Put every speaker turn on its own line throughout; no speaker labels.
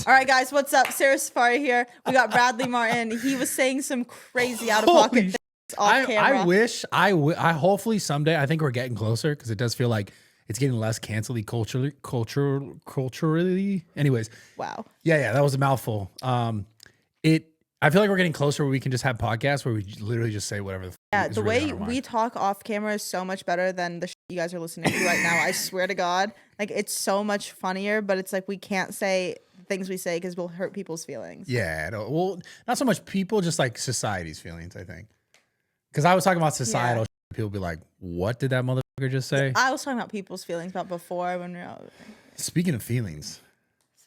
All right, guys, what's up? Sarah Safari here. We got Bradley Martin. He was saying some crazy out-of-pocket things off camera.
I hopefully someday, I think we're getting closer because it does feel like it's getting less cancel-y culturally. Anyways.
Wow.
Yeah, that was a mouthful. I feel like we're getting closer where we can just have podcasts where we literally just say whatever.
The way we talk off camera is so much better than the shit you guys are listening to right now. I swear to God. Like, it's so much funnier, but it's like we can't say things we say because we'll hurt people's feelings.
Yeah. Well, not so much people, just like society's feelings, I think. Because I was talking about societal shit, people be like, what did that motherfucker just say?
I was talking about people's feelings about before when we were out.
Speaking of feelings.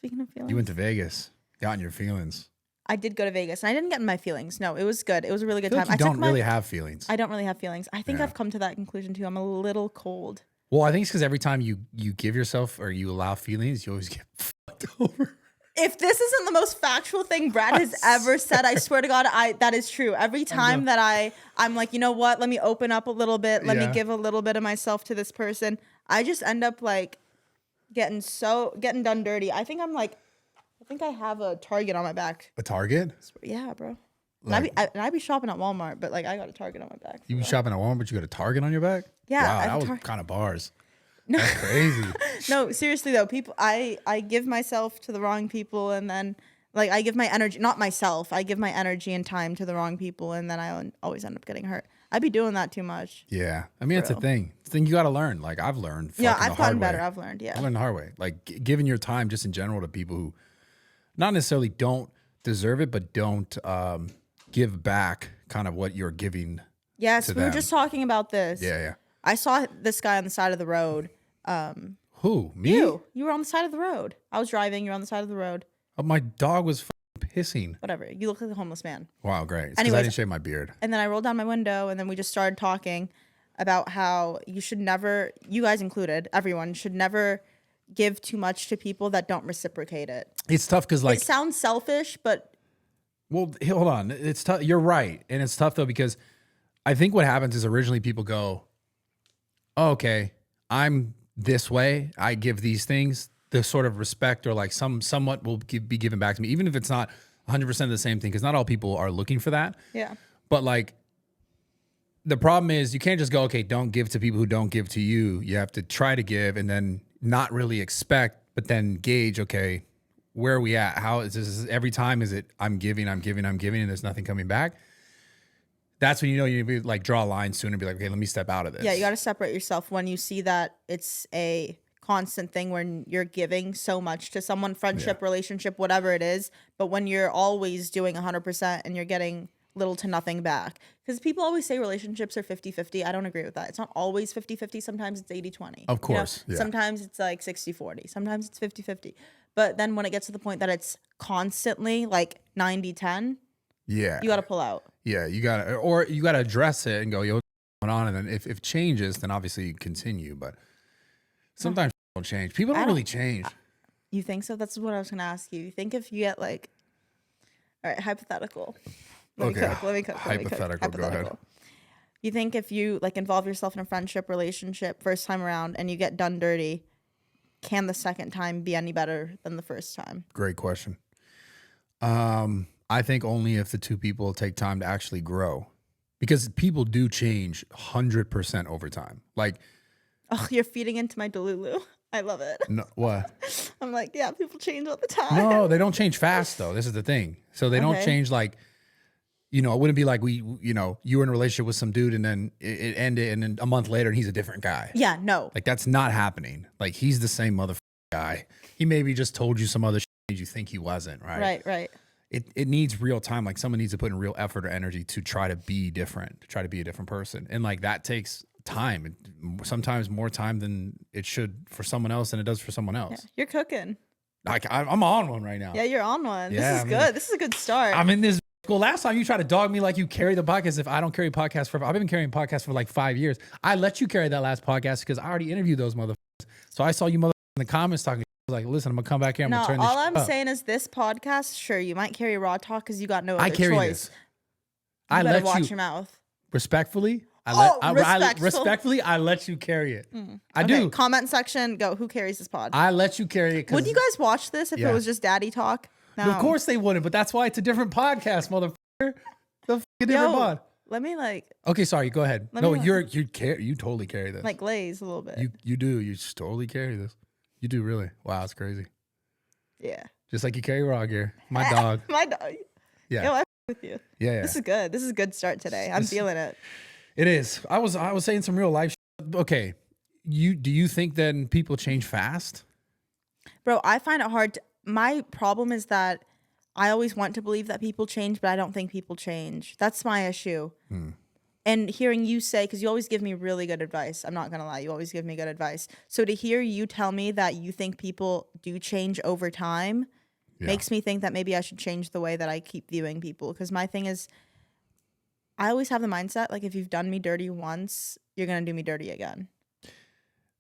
You
went to Vegas, got in your feelings.
I did go to Vegas, and I didn't get in my feelings. No, it was good. It was a really good time.
Like you don't really have feelings.
I don't really have feelings. I think I've come to that conclusion, too. I'm a little cold.
Well, I think it's because every time you give yourself or you allow feelings, you always get fucked over.
If this isn't the most factual thing Brad has ever said, I swear to God, that is true. Every time that I'm like, you know what? Let me open up a little bit. Let me give a little bit of myself to this person. I just end up like getting done dirty. I think I have a target on my back.
A target?
Yeah, bro. Like, and I be shopping at Walmart, but like I got a target on my back.
You be shopping at Walmart, but you got a target on your back?
Yeah.
Wow, that was kind of bars. No. That's crazy.
No, seriously though, people, I give myself to the wrong people, and then like I give my energy, not myself, I give my energy and time to the wrong people, and then I always end up getting hurt. I be doing that too much.
Yeah. I mean, it's a thing. It's a thing you got to learn. Like I've learned.
Yeah, I've gotten better. I've learned. Yeah.
I learned the hard way. Like giving your time just in general to people who not necessarily don't deserve it, but don't give back kind of what you're giving.
Yes, we were just talking about this.
Yeah.
I saw this guy on the side of the road.
Who? Me?
You were on the side of the road. I was driving. You were on the side of the road.
Oh, my dog was pissing.
Whatever. You look like a homeless man.
Wow, great. Because I didn't shave my beard.
And then I rolled down my window, and then we just started talking about how you should never, you guys included, everyone should never give too much to people that don't reciprocate it.
It's tough because like...
It sounds selfish, but...
Well, hold on. It's tough. You're right. And it's tough though because I think what happens is originally people go, oh, okay, I'm this way. I give these things. The sort of respect or like somewhat will be given back to me, even if it's not 100% the same thing, because not all people are looking for that.
Yeah.
But like the problem is you can't just go, okay, don't give to people who don't give to you. You have to try to give and then not really expect, but then gauge, okay, where are we at? How is this? Every time is it I'm giving, and there's nothing coming back? That's when you know you need to like draw a line soon and be like, okay, let me step out of this.
Yeah, you got to separate yourself when you see that it's a constant thing when you're giving so much to someone, friendship, relationship, whatever it is. But when you're always doing 100% and you're getting little to nothing back. Because people always say relationships are 50-50. I don't agree with that. It's not always 50-50. Sometimes it's 80-20.
Of course.
You know? Sometimes it's like 60-40. Sometimes it's 50-50. But then when it gets to the point that it's constantly like 90-10, you got to pull out.
Yeah, you got to address it and go, yo, what's going on? And then if it changes, then obviously you continue. But sometimes people don't change. People don't really change.
You think so? That's what I was going to ask you. You think if you get like, all right, hypothetical. Let me cook.
Hypothetical. Go ahead.
You think if you like involve yourself in a friendship, relationship, first time around, and you get done dirty, can the second time be any better than the first time?
Great question. I think only if the two people take time to actually grow, because people do change 100% over time. Like,
oh, you're feeding into my Delulu. I love it.
No, what?
I'm like, yeah, people change all the time.
No, they don't change fast though. This is the thing. So they don't change like, you know, it wouldn't be like you were in a relationship with some dude and then it ended and then a month later and he's a different guy.
Yeah, no.
Like that's not happening. Like he's the same motherfucking guy. He maybe just told you some other shit you think he wasn't, right?
Right.
It needs real time. Like someone needs to put in real effort or energy to try to be different, to try to be a different person. And like that takes time, sometimes more time than it should for someone else than it does for someone else.
Yeah, you're cooking.
Like I'm on one right now.
Yeah, you're on one.
Yeah,
this is good. This is a good start.
I'm in this. Well, last time you tried to dog me like you carry the podcast. If I don't carry podcasts I've been carrying podcasts for like 5 years. I let you carry that last podcast because I already interviewed those motherfuckers. So I saw you motherfuckers in the comments talking. I was like, listen, I'm gonna come back here. I'm gonna turn this
all I'm
up.
saying is this podcast. Sure, you might carry raw talk because you got no other
I carry
choice.
this. I
better
let
watch
you
your mouth.
Respectfully, Respectfully, I let you carry it. I do.
Comment section, go. Who carries this pod?
I let you carry it.
Would you guys watch this if it was just daddy talk? No.
Of course they wouldn't, but that's why it's a different podcast, motherfucker. The different pod.
Let me
Okay, sorry. Go ahead. No, you totally carry this.
Like glaze a little bit.
You do. You just totally carry this. You do really. Wow, it's crazy.
Yeah.
Just like you carry raw gear. My dog.
My dog.
Yeah.
Yo, I with you.
Yeah.
This is good. This is a good start today. I'm feeling it.
It is. I was saying some real life shit. Okay. Do you think then people change fast?
Bro, I find it hard. My problem is that I always want to believe that people change, but I don't think people change. That's my issue. And hearing you say, because you always give me really good advice. I'm not going to lie. You always give me good advice. So to hear you tell me that you think people do change over time makes me think that maybe I should change the way that I keep viewing people. Because my thing is, I always have the mindset, like if you've done me dirty once, you're going to do me dirty again.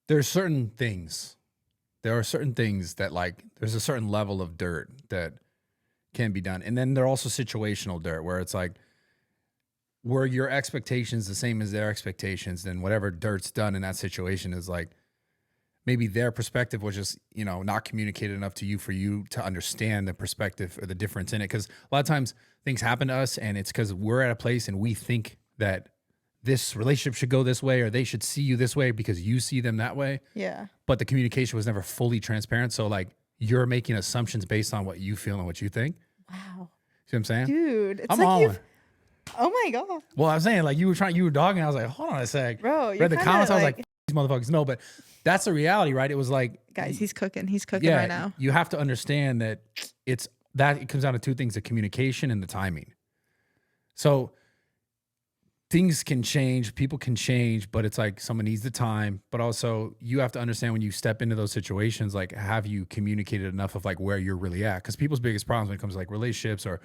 There are certain things that like, there's a certain level of dirt that can be done. And then there are also situational dirt where it's like, were your expectations the same as their expectations, then whatever dirt's done in that situation is like, maybe their perspective was just, not communicated enough to you for you to understand the perspective or the difference in it. Because a lot of times things happen to us and it's because we're at a place and we think that this relationship should go this way or they should see you this way because you see them that way.
Yeah.
But the communication was never fully transparent. So like you're making assumptions based on what you feel and what you think.
Wow.
See what I'm saying?
Dude, it's
I'm
like
on.
you've... Oh my God.
Well, I'm saying like you were dogging. I was like, hold on a sec.
Bro, you
read the comments. I was
like
these motherfuckers. No, but that's the reality, right? It was like,
guys, he's cooking. He's cooking right now.
You have to understand that it comes down to two things: the communication and the timing. So things can change, people can change, but it's like someone needs the time. But also, you have to understand when you step into those situations, like, have you communicated enough of like where you're really at? Because people's biggest problems when it comes to like relationships or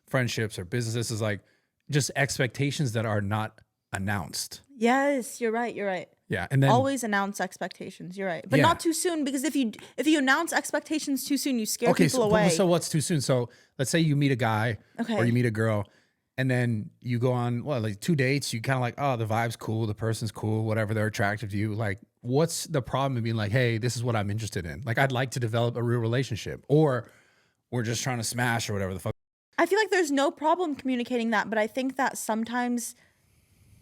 friendships or businesses is like just expectations that are not announced.
Yes, you're right. You're right.
Yeah, and then
always announce expectations. You're right, but not too soon, because if you announce expectations too soon, you scare people away.
So what's too soon? So let's say you meet a guy or you meet a girl, and then you go on like 2 dates. You kind of like, oh, the vibe's cool, the person's cool, whatever, they're attractive to you. Like, what's the problem in being like, hey, this is what I'm interested in. Like, I'd like to develop a real relationship, or we're just trying to smash or whatever the fuck.
I feel like there's no problem communicating that, but I think that sometimes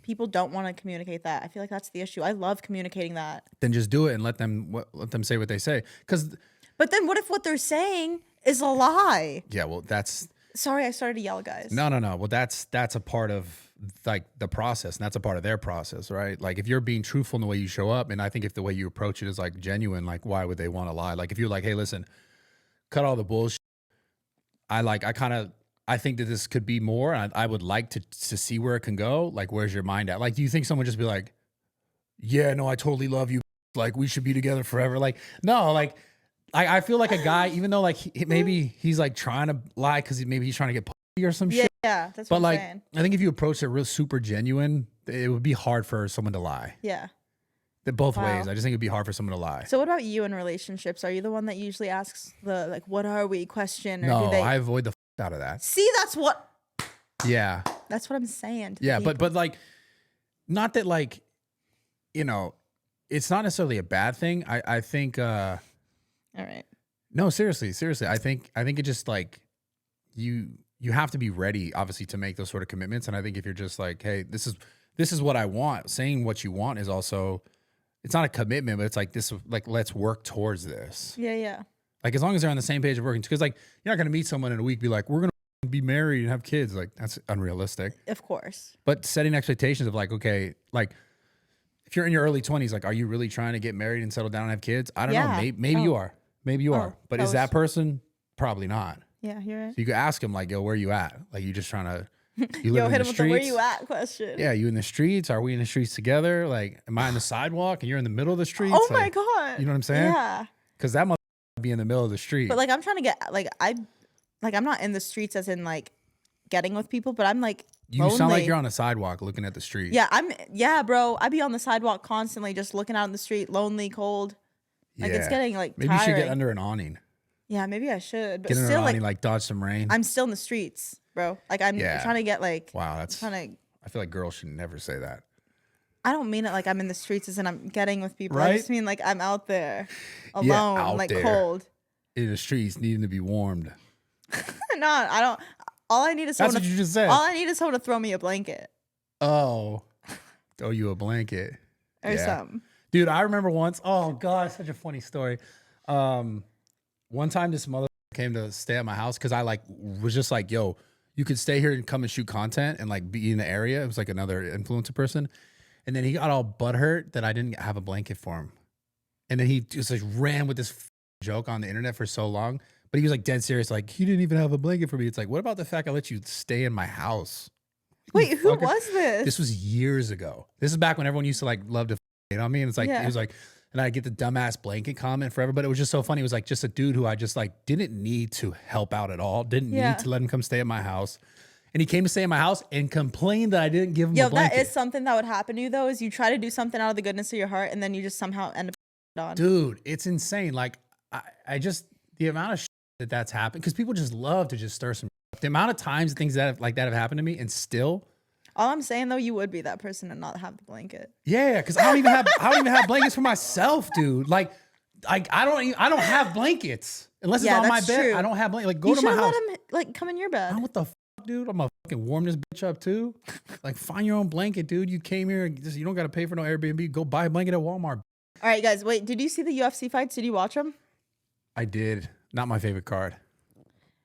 people don't want to communicate that. I feel like that's the issue. I love communicating that.
Then just do it and let them say what they say.
But then what if what they're saying is a lie?
Yeah, well, that's...
Sorry, I started to yell, guys.
No. Well, that's a part of like the process, and that's a part of their process, right? Like if you're being truthful in the way you show up, and I think if the way you approach it is like genuine, like why would they want to lie? Like if you're like, hey, listen, cut all the bullshit. I think that this could be more, and I would like to see where it can go. Like, where's your mind at? Like, do you think someone would just be like, yeah, no, I totally love you. Like, we should be together forever. Like, no, like, I feel like a guy, even though like maybe he's like trying to lie because maybe he's trying to get pussy or some shit.
Yeah, that's what I'm saying.
I think if you approach it real super genuine, it would be hard for someone to lie.
Yeah.
Both ways. I just think it'd be hard for someone to lie.
So what about you in relationships? Are you the one that usually asks the like, what are we question? Or
No,
do they...
I avoid the out of that.
See, that's what...
Yeah.
That's what I'm saying.
Yeah, but like, not that like, it's not necessarily a bad thing. I think... All
right.
No, seriously. I think it just like, you have to be ready, obviously, to make those sort of commitments. And I think if you're just like, hey, this is what I want, saying what you want is also, it's not a commitment, but it's like this, like, let's work towards this.
Yeah.
Like, as long as they're on the same page of working, because like, you're not going to meet someone in a week, be like, we're going to be married and have kids. Like, that's unrealistic.
Of course.
But setting expectations of like, okay, like if you're in your early 20s, like, are you really trying to get married and settle down and have kids? I don't know. Maybe you are. Maybe you are. But is that person? Probably not.
Yeah, you're right.
So you could ask him like, yo, where you at? Like, you just trying to, you
yo,
live
hit
in the
him with
streets?
the where you at question.
Yeah, you in the streets? Are we in the streets together? Like, am I on the sidewalk and you're in the middle of the streets?
Oh
like,
my God.
You know what I'm saying?
Yeah.
Because that must be in the middle of the street.
But like, I'm trying to get, I'm not in the streets as in like getting with people, but I'm like lonely.
You sound like you're on a sidewalk looking at the street.
Yeah, bro. I be on the sidewalk constantly just looking out in the street, lonely, cold. Like it's getting like
maybe
tiring.
you should get under an awning.
Yeah, maybe I should. But
get under
still,
an awning, like dodge some rain.
I'm still in the streets, bro. Like I'm trying to get like.
Wow, that's.
trying to.
I feel like girls should never say that.
I don't mean it like I'm in the streets as in I'm getting with people.
Right?
I just mean like I'm out there
Yeah,
alone,
out
like
there.
cold.
In the streets, needing to be warmed.
No, I don't. All I need is
That's
someone.
what you just said.
All I need is someone to throw me a blanket
Oh, throw you a blanket
or something.
Dude, I remember once. Oh God, such a funny story. One time this mother came to stay at my house because I like was just like, yo, you could stay here and come and shoot content and like be in the area. It was like another influencer person, and then he got all butthurt that I didn't have a blanket for him, and then he just like ran with this joke on the internet for so long. But he was like dead serious, like he didn't even have a blanket for me. It's like, what about the fact I let you stay in my house?
Wait, who was this?
This was years ago. This is back when everyone used to like love to, you know what I mean? It's like It was like, and I get the dumbass blanket comment forever, but it was just so funny. It was like just a dude who I just like didn't need to help out at all. Didn't need to let him come stay at my house. And he came to stay at my house and complained that I didn't give him a blanket.
That is something that would happen to you though, is you try to do something out of the goodness of your heart and then you just somehow end up on.
Dude, it's insane. Like I just, the amount of that's happened, because people just love to just stir some. The amount of times things that have happened to me, and still.
All I'm saying though, you would be that person and not have the blanket.
Yeah, because I don't even have blankets for myself, dude. Like I don't have blankets unless it's on my bed.
True.
I don't have blankets. Like go to my house.
Let him like come in your bed.
What the fuck, dude? I'm gonna fucking warm this bitch up too. Like find your own blanket, dude. You came here, you don't got to pay for no Airbnb. Go buy a blanket at Walmart.
All right, guys. Wait, did you see the UFC fights? Did you watch them?
I did. Not my favorite card.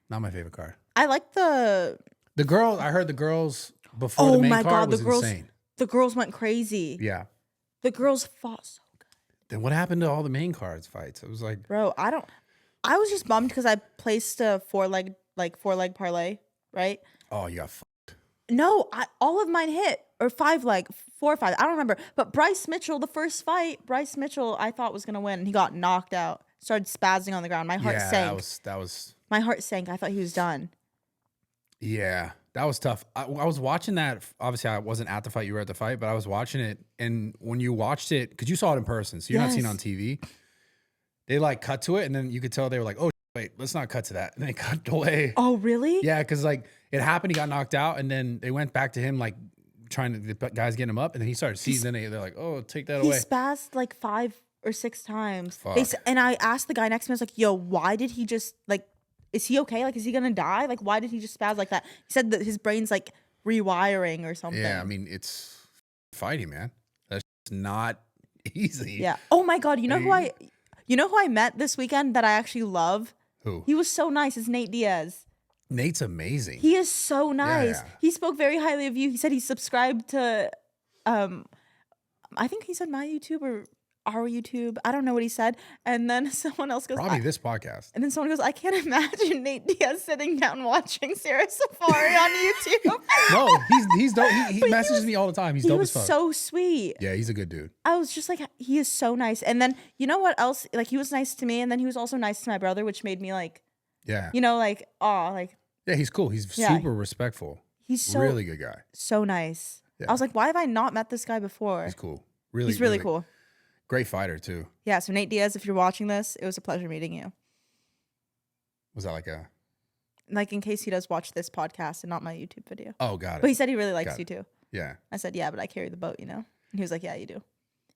Not my favorite card.
I like the
girl. I heard the girls before the main card was insane.
The girls went crazy.
Yeah.
The girls fought so good.
Then what happened to all the main cards fights? It was like,
bro, I was just bummed because I placed a four leg parlay, right?
Oh, you got fucked.
No, all of mine hit, or 4 or 5. I don't remember. But Bryce Mitchell, the first fight, I thought was gonna win, and he got knocked out. Started spazzing on the ground. My heart sank.
That was.
My heart sank. I thought he was done.
Yeah, that was tough. I was watching that. Obviously, I wasn't at the fight. You were at the fight, but I was watching it. And when you watched it, because you saw it in person, so you're not seeing it on TV. They like cut to it, and then you could tell they were like, "Oh, wait, let's not cut to that." And they cut away.
Oh, really?
Yeah, because like it happened. He got knocked out, and then they went back to him like trying to the guys getting him up, and then he started seizing. They're like, "Oh, take that away."
He spazzed like 5 or 6 times.
Fuck.
And I asked the guy next to me, I was like, "Yo, why did he just like? Is he okay? Like, is he gonna die? Like, why did he just spaz like that?" He said that his brain's like rewiring or something.
Yeah, I mean, it's fighting, man. That's not easy.
Yeah. Oh my God, you know who I met this weekend that I actually love?
Who?
He was so nice. It's Nate Diaz.
Nate's amazing.
He is so nice.
Yeah.
He spoke very highly of you. He said he subscribed to, I think he said my YouTube or our YouTube. I don't know what he said. And then someone else goes,
probably this podcast.
And then someone goes, I can't imagine Nate Diaz sitting down watching Sarah Safari on YouTube.
No, he's dope. He messages me all the time. He's dope as fuck.
He was so sweet.
Yeah, he's a good dude.
I was just like, he is so nice. And then you know what else? Like he was nice to me, and then he was also nice to my brother, which made me like,
yeah,
you know, like, aw, like.
Yeah, he's cool. He's super respectful.
He's so
really good guy.
So nice. Yeah. I was like, why have I not met this guy before?
He's cool.
He's really cool.
Great fighter too.
Yeah. So Nate Diaz, if you're watching this, it was a pleasure meeting you.
Was that like
in case he does watch this podcast and not my YouTube video?
Oh, got it.
But he said he really likes you too.
Yeah.
I said, yeah, but I carry the boat, you know? And he was like, yeah, you do.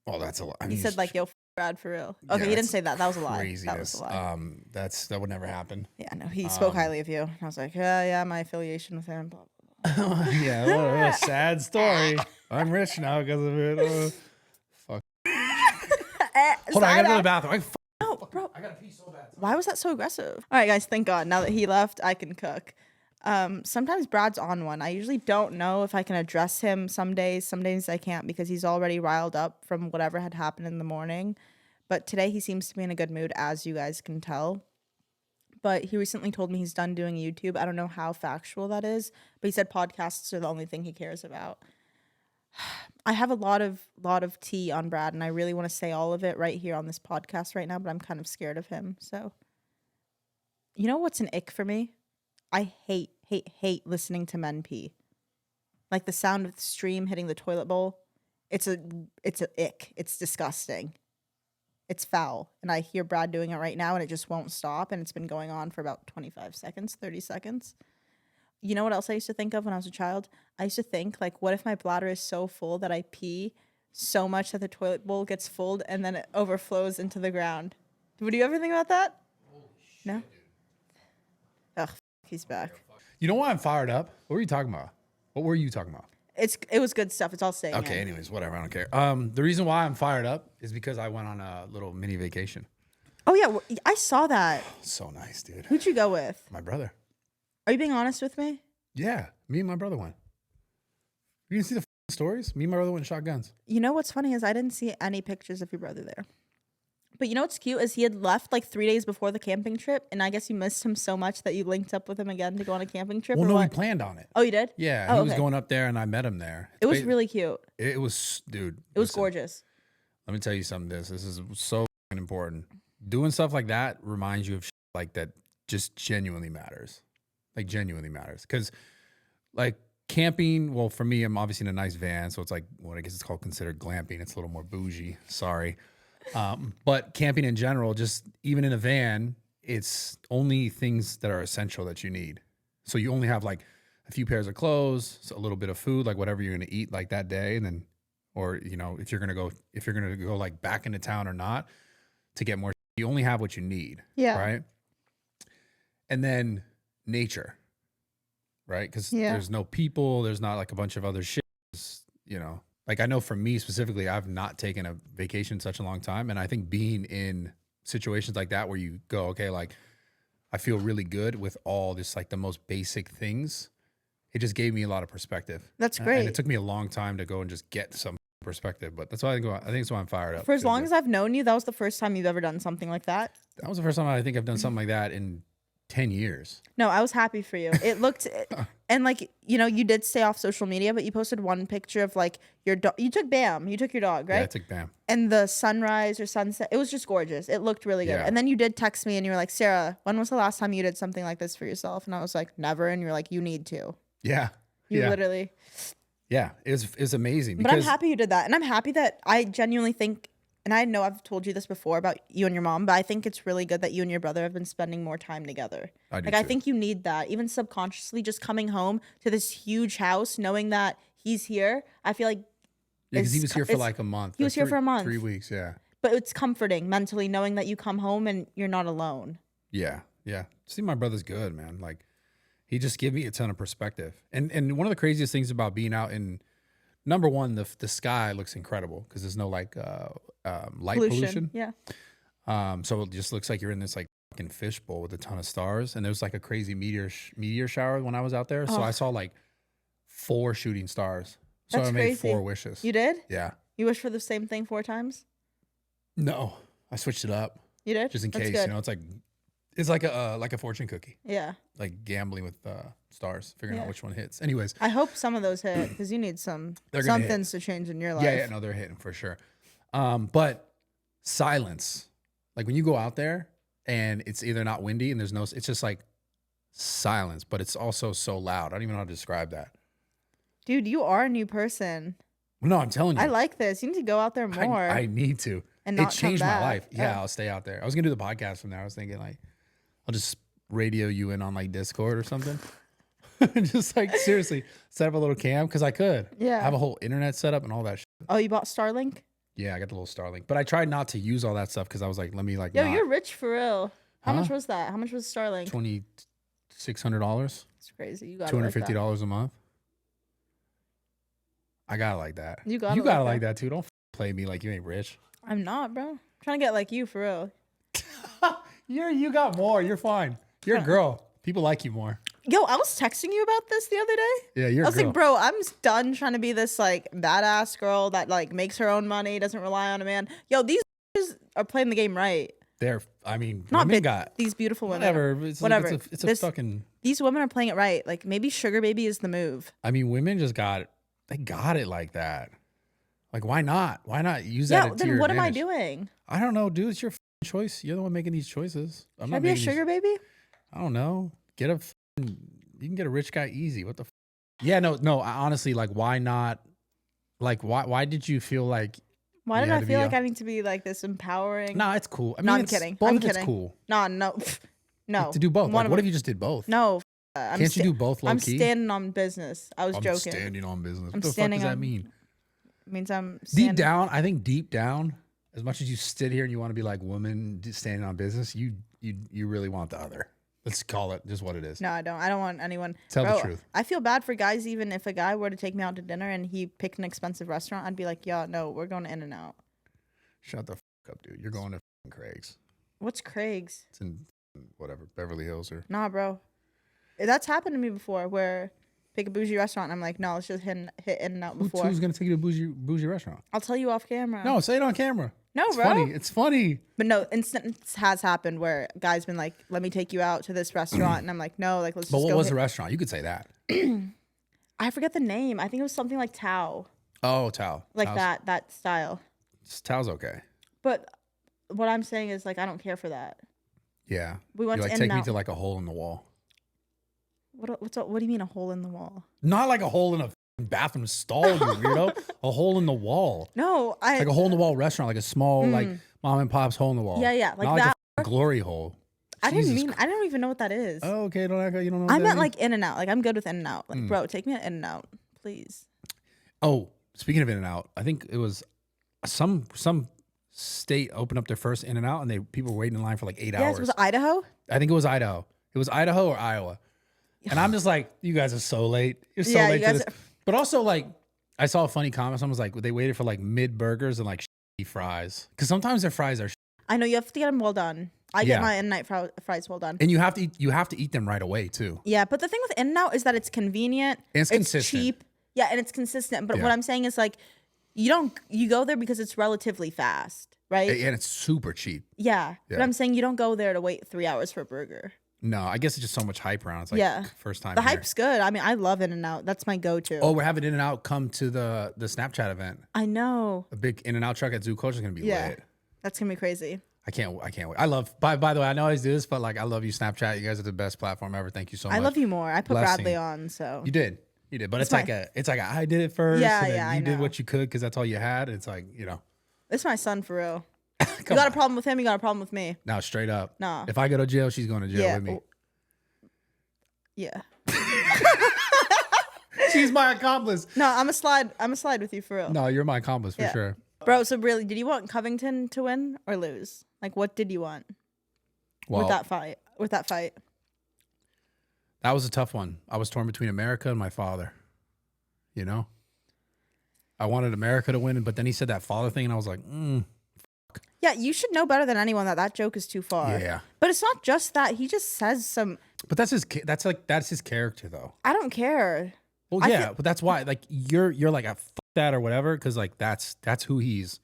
Oh, that's a lot. I
mean, he said like, yo, Brad, for real. Okay, he didn't say that. That was a lie.
Craziness.
That was a lie.
That would never happen.
Yeah, no, he spoke highly of you. I was like, yeah, my affiliation with him, blah, blah, blah.
Yeah, what a sad story. I'm rich now because of it. Fuck. Hold on, I gotta go to the bathroom.
No, bro.
I gotta pee so bad.
Why was that so aggressive? All right, guys, thank God. Now that he left, I can cook. Sometimes Brad's on one. I usually don't know if I can address him some days I can't because he's already riled up from whatever had happened in the morning. But today he seems to be in a good mood, as you guys can tell. But he recently told me he's done doing YouTube. I don't know how factual that is, but he said podcasts are the only thing he cares about. I have a lot of tea on Brad, and I really want to say all of it right here on this podcast right now, but I'm kind of scared of him. So, you know what's an ick for me? I hate listening to men pee. Like the sound of the stream hitting the toilet bowl. It's a ick. It's disgusting. It's foul. And I hear Brad doing it right now, and it just won't stop. And it's been going on for about 25 seconds, 30 seconds. You know what else I used to think of when I was a child? I used to think, like, what if my bladder is so full that I pee so much that the toilet bowl gets full and then it overflows into the ground. Would you ever think about that? No? Ugh, he's back.
You know why I'm fired up? What were you talking about? What were you talking about?
It was good stuff. It's all staying in.
Okay, anyways, whatever. I don't care. The reason why I'm fired up is because I went on a little mini vacation.
Oh, yeah. I saw that.
So nice, dude.
Who'd you go with?
My brother.
Are you being honest with me?
Yeah, me and my brother went. You didn't see the stories? Me and my brother went and shot guns.
You know what's funny is I didn't see any pictures of your brother there. But you know what's cute is he had left like 3 days before the camping trip, and I guess you missed him so much that you linked up with him again to go on a camping trip.
Well,
or
no,
what?
we planned on it.
Oh, you did?
Yeah, he was going up there, and I met him there.
It was really cute.
It was, dude.
It was gorgeous.
Let me tell you something. This is so important. Doing stuff like that reminds you of shit like that. Just genuinely matters. Like genuinely matters. Because like camping. Well, for me, I'm obviously in a nice van, so it's like what I guess it's called considered glamping. It's a little more bougie. Sorry. But camping in general, just even in a van, it's only things that are essential that you need. So you only have like a few pairs of clothes, a little bit of food, like whatever you're going to eat like that day. And then, or, you know, if you're going to go like back into town or not to get more, you only have what you need.
Yeah.
Right. And then nature, right? Cause there's no people, there's not like a bunch of other shit, you know. Like I know for me specifically, I've not taken a vacation in such a long time. And I think being in situations like that where you go, okay, like I feel really good with all this, like the most basic things. It just gave me a lot of perspective.
That's great.
And it took me a long time to go and just get some perspective, but that's why I think it's why I'm fired up.
For as long as I've known you, that was the first time you've ever done something like that.
That was the first time I think I've done something like that in 10 years.
No, I was happy for you. It looked, and like, you know, you did stay off social media, but you posted one picture of like your dog. You took Bam. You took your dog, right?
Yeah, I took Bam.
And the sunrise or sunset, it was just gorgeous. It looked really good.
Yeah.
And then you did text me and you were like, Sarah, when was the last time you did something like this for yourself? And I was like, never. And you're like, you need to.
Yeah.
You literally.
Yeah, it was amazing.
But I'm happy you did that. And I'm happy that I genuinely think, and I know I've told you this before about you and your mom, but I think it's really good that you and your brother have been spending more time together. I think you need that. Even subconsciously, just coming home to this huge house, knowing that he's here, I feel like.
Yeah, because he was here for like a month.
He was here for a month.
3 weeks, yeah.
But it's comforting mentally knowing that you come home and you're not alone.
Yeah, yeah. See, my brother's good, man. Like, he just gave me a ton of perspective. And one of the craziest things about being out in, number one, the sky looks incredible because there's no like light pollution.
Yeah.
So it just looks like you're in this like fucking fishbowl with a ton of stars. And there was like a crazy meteor shower when I was out there. So I saw like 4 shooting stars. So
That's
I made
crazy.
4 wishes.
You did?
Yeah.
You wished for the same thing 4 times?
No, I switched it up.
You did?
Just in case,
good.
you know, it's like a fortune cookie.
Yeah.
Like gambling with stars, figuring out which one hits. Anyways.
I hope some of those hit because you need some things to change in your life.
Yeah, no, they're hitting for sure. But silence. Like when you go out there and it's either not windy and it's just like silence, but it's also so loud. I don't even know how to describe that.
Dude, you are a new person.
No, I'm telling you.
I like this. You need to go out there more.
I need to.
And not
it changed my
come back.
life. Yeah, I'll stay out there. I was going to do the podcast from there. I was thinking like, I'll just radio you in on like Discord or something. Just like seriously set up a little cam because I could.
Yeah.
I have a whole internet setup and all that shit.
Oh, you bought Starlink?
Yeah, I got the little Starlink. But I tried not to use all that stuff because I was like, let me like
Yo, you're rich for real. How
Huh?
much was that? How much was Starlink?
$2,600.
It's crazy. You got
$250 a month. I got it like that.
You got
it
like
like that too. Don't play me like you ain't rich.
I'm not, bro. I'm trying to get like you for real.
You got more. You're fine. You're a girl. People like you more.
Yo, I was texting you about this the other day.
Yeah, you're
I was
a girl.
like, bro, I'm done trying to be this like badass girl that like makes her own money, doesn't rely on a man. Yo, these are playing the game right.
Not women got
these beautiful women.
Whatever. It's a fucking.
These women are playing it right. Like maybe sugar baby is the move.
I mean, women just got it. They got it like that. Like, why not? Why not use that?
Yeah. Then what am I doing?
I don't know, dude. It's your choice. You're the one making these choices.
Should I be a sugar baby?
I don't know. You can get a rich guy easy. What the? Yeah, no. Honestly, like, why not? Like, why did you feel like?
Why did I feel like I need to be like this empowering?
No, it's cool. I mean,
I'm kidding.
Both it's cool.
No.
To do both. Like, what if you just did both?
No.
Can't you do both low key?
I'm standing on business. I was joking.
Standing on business.
I'm
what the fuck does that mean?
means I'm
deep down. I think deep down, as much as you sit here and you want to be like woman standing on business, you really want the other. Let's call it just what it is.
No, I don't want anyone.
Tell the truth.
I feel bad for guys. Even if a guy were to take me out to dinner and he picked an expensive restaurant, I'd be like, yeah, no, we're going to In-N-Out.
Shut the fuck up, dude. You're going to Craig's.
What's Craig's?
It's in whatever, Beverly Hills or.
Nah, bro. That's happened to me before where pick a bougie restaurant and I'm like, no, let's just hit In-N-Out before.
Who's going to take you to a bougie restaurant?
I'll tell you off camera.
No, say it on camera.
No,
it's
bro.
Funny. It's funny.
But no, instance has happened where guys been like, let me take you out to this restaurant. And I'm like, no, like, let's just go.
But what was the restaurant? You could say that.
I forget the name. I think it was something like Tao.
Oh, Tao.
Like
Tao's,
that style.
Tao's okay.
But what I'm saying is like, I don't care for that.
Yeah.
We went
you
to
like take me
In-N-Out.
to like a hole in the wall.
What do you mean a hole in the wall?
Not like a hole in a bathroom stall, you weirdo. A hole in the wall.
No,
Like a hole in the wall restaurant, like a small like mom and pop's hole in the wall.
Yeah, like
Not
that.
a glory hole.
I don't even know what that is.
Oh, okay, don't act like you don't know.
I
what
meant
that
like In-N-Out. Like I'm good with In-N-Out. Like bro, take me to In-N-Out, please.
Oh, speaking of In-N-Out, I think it was some state opened up their first In-N-Out, and people were waiting in line for like 8 hours.
Yes, was it Idaho?
I think it was Idaho. It was Idaho or Iowa. And I'm just like, you guys are so late. You're so late to this. But also, like, I saw a funny comment. Someone was like, they waited for like mid burgers and like shitty fries. Because sometimes their fries are
I know you have to get them well done. I get my In-N-Out fries well done.
And you have to eat them right away too.
Yeah, but the thing with In-N-Out is that it's convenient.
And it's consistent.
Cheap. Yeah, and it's consistent. But what I'm saying is like, you go there because it's relatively fast, right?
And it's super cheap.
Yeah. But I'm saying you don't go there to wait 3 hours for a burger.
No, I guess it's just so much hype around. It's like first time.
The hype's good. I mean, I love In-N-Out. That's my go-to.
Oh, we're having In-N-Out come to the Snapchat event.
I know.
A big In-N-Out truck at Zoo Culture is gonna be lit.
That's gonna be crazy.
I can't wait. I love. By the way, I know I always do this, but like I love you, Snapchat. You guys are the best platform ever. Thank you so much.
I love you more. I put
Blessing.
Bradley on, so
You did, but it's like I did it first.
Yeah,
and then
yeah,
You
I
did
know.
what you could because that's all you had. It's like
it's my son for real. You got a problem with him? You got a problem with me?
No, straight up.
No.
If I go to jail, she's going to jail with me.
Yeah.
She's my accomplice.
No, I'm a slide with you for real.
No, you're my accomplice for sure.
Bro, so really, did you want Covington to win or lose? Like, what did you want with that fight?
That was a tough one. I was torn between America and my father. I wanted America to win, but then he said that father thing, and I was like,
Yeah, you should know better than anyone that joke is too far.
Yeah.
But it's not just that. He just says some.
But that's his character though.
I don't care.
Well, yeah, but that's why like you're like a fuck that or whatever, because like that's who he's.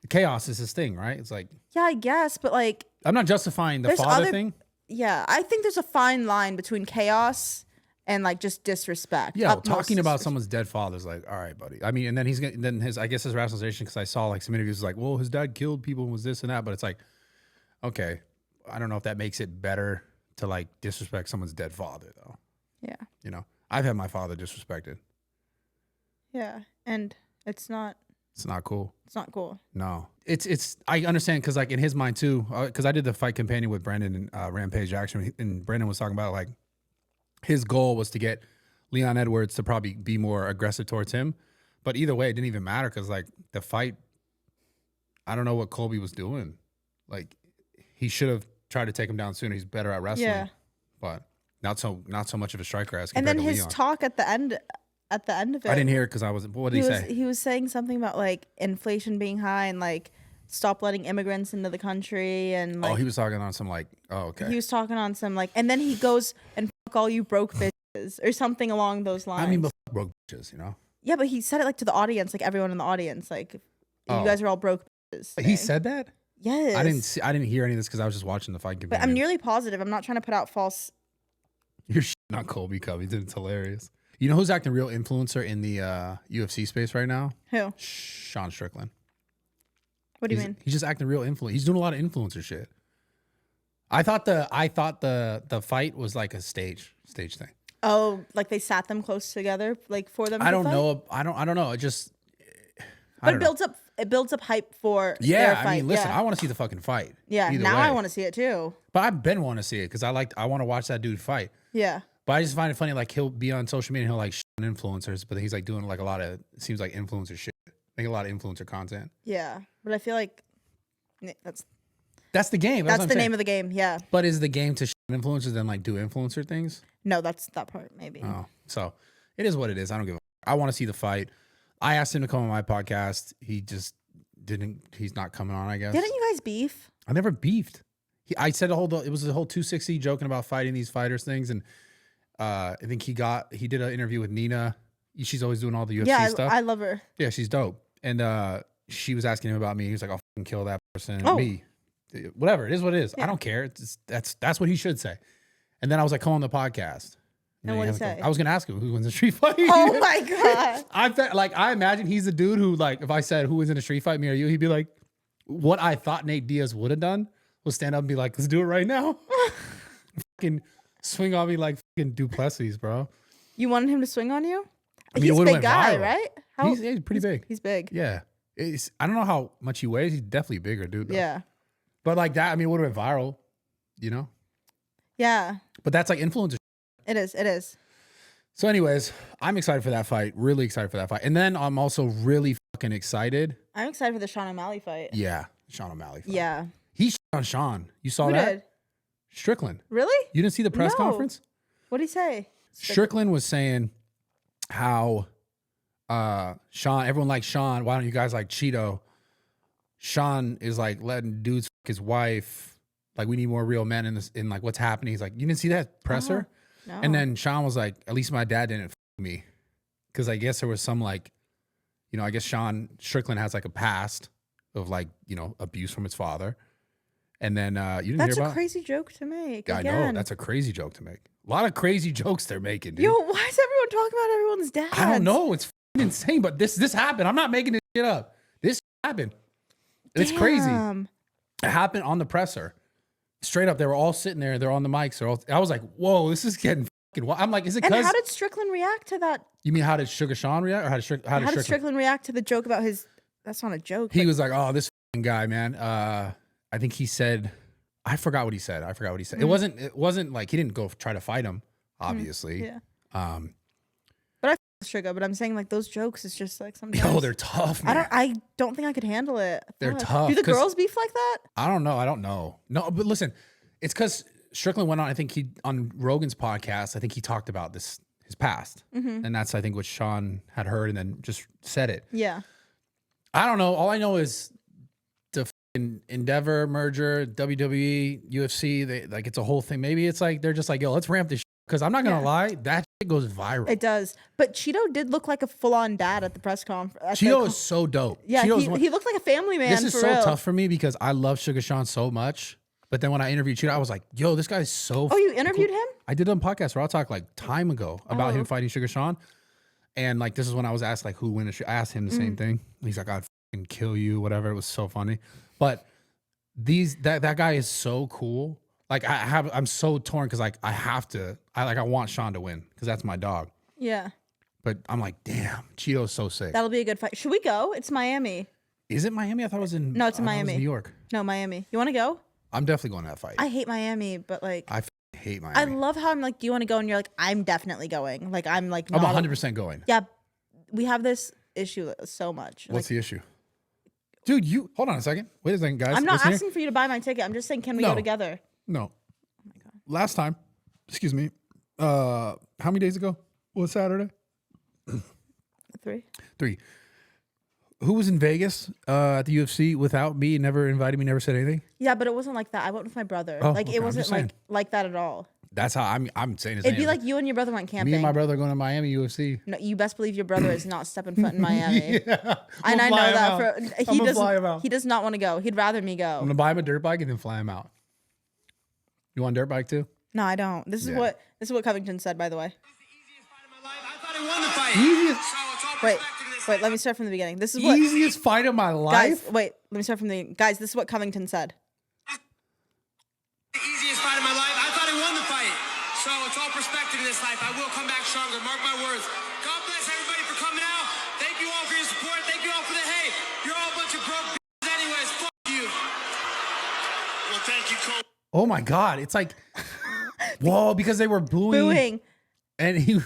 Chaos is his thing, right? It's like
Yeah, I guess, but like
I'm not justifying the father thing.
Yeah, I think there's a fine line between chaos and like just disrespect.
Yeah, well, talking about someone's dead father is like, all right, buddy. I mean, and then his rationalization, because I saw like some interviews, is like, well, his dad killed people and was this and that, but it's like, okay, I don't know if that makes it better to like disrespect someone's dead father though.
Yeah.
I've had my father disrespected.
Yeah, and it's not
cool.
It's not cool.
No, it's. I understand because like in his mind too, because I did the fight companion with Brandon and Rampage Action, and Brandon was talking about like his goal was to get Leon Edwards to probably be more aggressive towards him, but either way, it didn't even matter because like the fight, I don't know what Colby was doing. Like he should have tried to take him down sooner. He's better at wrestling, but not so much of a striker as compared to Leon.
And then his talk at the end of it.
I didn't hear it because I wasn't. What did he say?
He was saying something about like inflation being high and like stop letting immigrants into the country and like.
Oh, he was talking on some like. Oh, okay.
He was talking on some like, and then he goes and fuck all you broke bitches or something along those lines.
I mean, but broke bitches,
Yeah, but he said it like to the audience, like everyone in the audience, like you guys are all broke bitches.
He said that.
Yes.
I didn't hear any of this because I was just watching the fight.
But I'm nearly positive. I'm not trying to put out false.
You're not Colby Covington. It's hilarious. You know who's acting real influencer in the UFC space right now?
Who?
Sean Strickland.
What do you mean?
He's just acting real influencer. He's doing a lot of influencer shit. I thought the fight was like a stage thing.
Oh, like they sat them close together, like for them.
I don't know. I don't know. It just.
But it builds up hype for their fight.
I mean, listen, I want to see the fucking fight.
Yeah,
Either
now
way.
I want to see it too.
But I've been wanting to see it because I want to watch that dude fight.
Yeah.
But I just find it funny, like he'll be on social media and he'll like influencers, but he's like doing like a lot of, it seems like influencer shit. Make a lot of influencer content.
Yeah, but I feel like
that's the game.
That's the name of the game. Yeah.
But is the game to influencers then like do influencer things?
No, that's that part maybe.
Oh, so it is what it is. I don't give a. I want to see the fight. I asked him to come on my podcast. He just didn't. He's not coming on. I guess.
Didn't you guys beef?
I never beefed. I said it was the whole 260 joking about fighting these fighters things, and I think he did an interview with Nina. She's always doing all the UFC stuff.
I love her.
Yeah, she's dope. And she was asking him about me. He was like, "I'll fucking kill that person."
Oh.
Me, whatever it is, what it is. Yeah. I don't care. That's what he should say. And then I was like, "Call on the podcast."
And what did he say?
I was gonna ask him who wins a street fight.
Oh my god!
I imagine he's the dude who, like, if I said who wins in a street fight, me or you, he'd be like, what I thought Nate Diaz would have done was stand up and be like, "Let's do it right now." Fucking swing on me like fucking Duplessis, bro.
You wanted him to swing on you?
I mean,
he's a big guy, viral. Right?
He's pretty big.
He's big.
Yeah. I don't know how much he weighs. He's definitely bigger, dude. Though.
Yeah.
But like that, I mean, it would have been viral, you know?
Yeah.
But that's like influencer.
It is.
So anyways, I'm excited for that fight. Really excited for that fight. And then I'm also really fucking excited.
I'm excited for the Sean O'Malley fight.
Yeah. Sean O'Malley fight.
Yeah.
He shit on Sean. You saw
Who
that?
Did?
Strickland.
Really?
You didn't see the press conference?
What'd he say?
Strickland was saying how Sean, everyone likes Sean. Why don't you guys like Cheeto? Sean is like letting dudes fuck his wife. Like, we need more real men in this, in like what's happening. He's like, you didn't see that presser?
No.
And then Sean was like, at least my dad didn't fuck me. Cause I guess there was some like, you know, I guess Strickland has like a past of like, you know, abuse from his father. And then you didn't
That's
hear about
a crazy joke to make.
I know, that's a crazy joke to make. A lot of crazy jokes they're making, dude.
Yo, why is everyone talking about everyone's dad?
I don't know. It's insane, but this happened. I'm not making this shit up. This happened. It's crazy. It happened on the presser. Straight up, they were all sitting there. They're on the mics. I was like, whoa, this is getting fucking wild. I'm like, is it because...
And how did Strickland react to that?
You mean how did Sugar Sean react? Or how did
Strickland react to the joke about his... That's not a joke.
He was like, oh, this fucking guy, man. I think he said... I forgot what he said. Mm-hmm. It wasn't like he didn't go try to fight him, obviously.
Yeah. But I Sugar, but I'm saying like those jokes is just like sometimes.
Oh, they're tough, man.
I don't think I could handle it.
They're tough.
Do the girls beef like that?
I don't know. No, but listen, it's because Strickland went on, I think on Rogan's podcast, I think he talked about his past. Mm-hmm. And that's, I think, what Sean had heard and then just said it.
Yeah.
I don't know. All I know is the Endeavor merger, WWE, UFC, it's a whole thing. Maybe it's like, they're just like, yo, let's ramp this shit. Because I'm not going to lie, that shit goes viral.
It does. But Cheeto did look like a full-on dad at the press conference.
Cheeto is so dope.
Yeah, he looked like a family man.
This is so tough for me because I love Sugar Sean so much. But then when I interviewed Cheeto, I was like, yo, this guy's so
Oh, you interviewed him?
I did a podcast where I'll talk like time ago about him fighting Sugar Sean. And like, this is when I was asked like who win. I asked him the same thing. He's like, I'd fucking kill you, whatever. It was so funny. But that guy is so cool. Like I'm so torn because like I want Sean to win because that's my dog.
Yeah.
But I'm like, damn, Cheeto's so sick.
That'll be a good fight. Should we go? It's Miami.
Is it Miami? I thought it was in.
No, it's in Miami.
New York.
No, Miami. You want to go?
I'm definitely going to that fight.
I hate Miami, but like
I hate Miami.
I love how I'm like, do you want to go? And you're like, I'm definitely going. Like I'm like,
I'm 100% going.
Yeah, we have this issue so much.
What's the issue? Dude, you hold on a second. Wait a second, guys.
I'm not asking for you to buy my ticket. I'm just saying, can we go together?
No. Oh my God. Last time, excuse me. How many days ago? Was Saturday? 3. Who was in Vegas at the UFC without me? Never invited me. Never said anything.
Yeah, but it wasn't like that. I went with my brother.
Oh,
like it wasn't like that at all.
That's how I'm saying.
It'd be like you and your brother went camping.
Me and my brother are going to Miami UFC.
No, you best believe your brother is not stepping foot in Miami.
Yeah,
and I know that he does not want to go. He'd rather me go.
I'm gonna buy him a dirt bike and then fly him out. You want a dirt bike too?
No, I don't. This is what Covington said, by the way. Wait, let me start from the beginning. This is what
easiest fight of my life.
Guys, wait, let me start from the guys. This is what Covington said.
The easiest fight of my life. I thought I won the fight. So it's all perspective in this life. I will come back stronger. Mark my words. God bless everybody for coming out. Thank you all for your support. Thank you all for the hate. You're all a bunch of broke b****s anyways. Fuck you. Well, thank you, Cole.
Oh my God! It's like, whoa, because they were booing. And he
goes,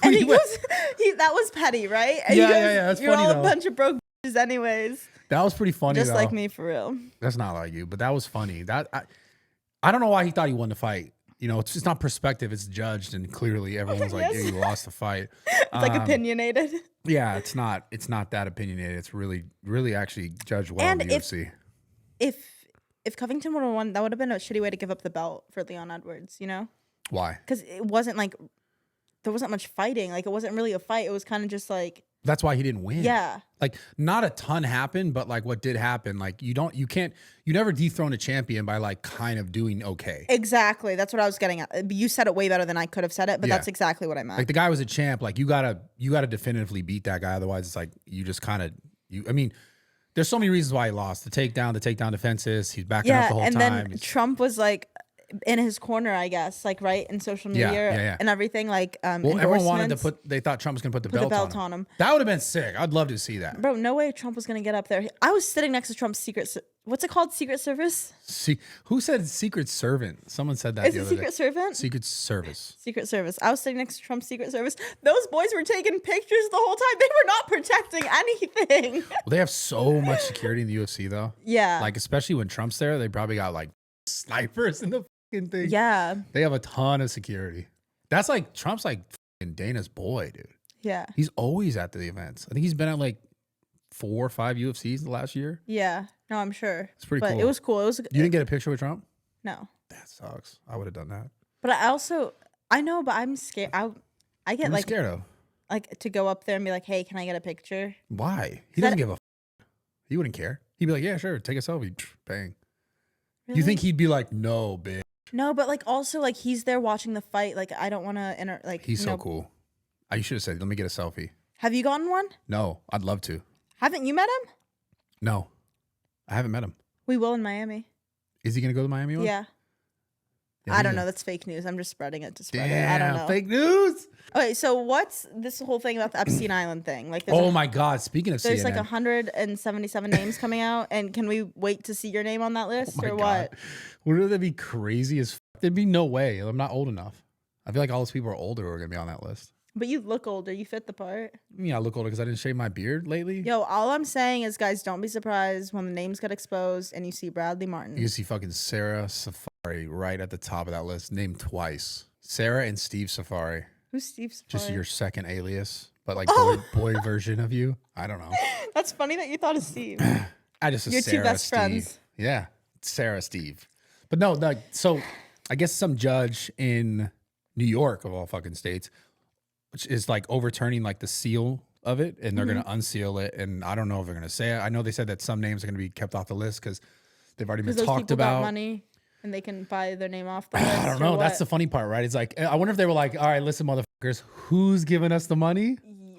that was petty, right? And
yeah. That's
you're
funny
all
though.
a bunch of broke anyways.
That was pretty funny.
Just
though.
like me, for real.
That's not like you, but that was funny. I don't know why he thought he won the fight. You know, it's just not perspective. It's judged, and clearly everyone's like,
Yes.
"Yeah, you lost the fight."
It's like opinionated.
Yeah, it's not. It's not that opinionated. It's really, really actually judged well
And
in the UFC.
If Covington would have won, that would have been a shitty way to give up the belt for Leon Edwards. You know,
Why?
because it wasn't like there wasn't much fighting. Like it wasn't really a fight. It was kind of just like.
That's why he didn't win.
Yeah.
Like not a ton happened, but like what did happen, like you never dethrone a champion by like kind of doing okay.
Exactly. That's what I was getting at. You said it way better than I could have said it, but
Yeah.
that's exactly what I meant.
Like the guy was a champ. Like you gotta definitively beat that guy. Otherwise it's like you just kind of I mean, there's so many reasons why he lost. The takedown defenses. He's backing up the whole
and
time.
then Trump was like in his corner, I guess, like right in social media and everything. Like
well, everyone wanted to they thought Trump was gonna put the belt on him. That would have been sick. I'd love to see that.
Bro, no way Trump was gonna get up there. I was sitting next to Trump's what's it called? Secret Service?
Who said Secret Servant? Someone said that
Is
the
it
other
Secret
day.
Servant?
Secret Service.
Secret Service. I was sitting next to Trump's Secret Service. Those boys were taking pictures the whole time. They were not protecting anything.
Well, they have so much security in the UFC though.
Yeah.
Like especially when Trump's there, they probably got like snipers in the fucking thing.
Yeah.
They have a ton of security. That's like Trump's like fucking Dana's boy, dude.
Yeah.
He's always at the events. I think he's been at like 4 or 5 UFCs the last year.
Yeah. No, I'm sure.
It's pretty
but
cool.
It was cool.
You didn't get a picture with Trump?
No.
That sucks. I would have done that.
But I know, but I'm scared. I get
I'm
like
scared of.
like to go up there and be like, hey, can I get a picture?
Why? He doesn't give a. He wouldn't care. He'd be like, yeah, sure, take a selfie. Bang.
Really?
You think he'd be like, no, bitch?
No, but like also like he's there watching the fight. Like I don't want to
He's so cool. You should have said, let me get a selfie.
Have you gotten one?
No, I'd love to.
Haven't you met him?
No, I haven't met him.
We will in Miami.
Is he gonna go to Miami?
Yeah.
Yeah,
I don't know. That's fake news. I'm just spreading it to spread it. I don't know.
Fake news.
Okay, so what's this whole thing about the Epstein Island thing? Like,
Oh my God! Speaking of
there's
CNN,
like 177 names coming out, and can we wait to see your name on that list
oh my
or
God.
what?
Wouldn't that be crazy as? There'd be no way. I'm not old enough. I feel like all those people are older who are gonna be on that list.
But you look older. You fit the part.
Yeah, I look older because I didn't shave my beard lately.
Yo, all I'm saying is, guys, don't be surprised when the names get exposed and you see Bradley Martin.
You see fucking Sara Safari right at the top of that list, named twice. Sara and Steve Safari.
Who's Steve Safari?
Just your second alias, but like boy version of you. I don't know.
That's funny that you thought of Steve.
I just
Your
Sarah,
two best
Steve.
friends.
Yeah, Sarah, Steve. But no, like so. I guess some judge in New York of all fucking states, which is like overturning like the seal of it, and they're gonna unseal it. And I don't know if they're gonna say it. I know they said that some names are gonna be kept off the list because they've already been
Those
talked
people got
about.
money and they can buy their name off the list.
I don't know. That's the funny part, right? It's like I wonder if they were like, all right, listen, motherfuckers, who's giving us the money?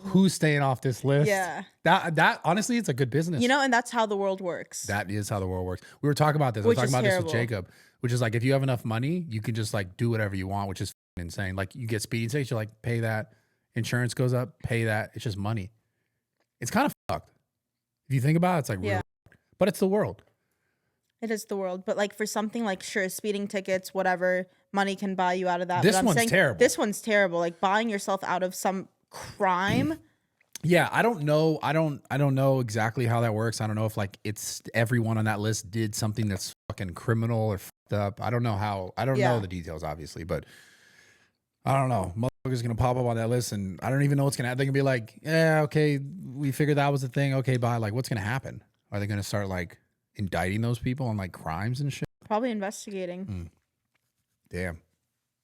Who's staying off this list?
Yeah.
That honestly, it's a good business.
You know, and that's how the world works.
That is how the world works. We were talking about this. We were
Which
talking
is
about this
terrible.
with Jacob, which is like if you have enough money, you can just like do whatever you want, which is insane. Like you get speeding tickets, you like pay that. Insurance goes up, pay that. It's just money. It's kind of fucked. If you think about it, it's like
Yeah.
really, but it's the world.
It is the world. But like for something like, sure, speeding tickets, whatever, money can buy you out of that.
This
But I'm
one's
saying
terrible.
This one's terrible. Like buying yourself out of some crime.
Yeah, I don't know. I don't know exactly how that works. I don't know if like it's everyone on that list did something that's fucking criminal or fucked up. I don't know how. I don't know the details, obviously, but I don't know. Motherfuckers gonna pop up on that list, and I don't even know what's gonna happen. They're gonna be like, yeah, okay, we figured that was the thing. Okay, bye. Like, what's gonna happen? Are they gonna start like indicting those people on like crimes and shit?
Probably investigating.
Damn,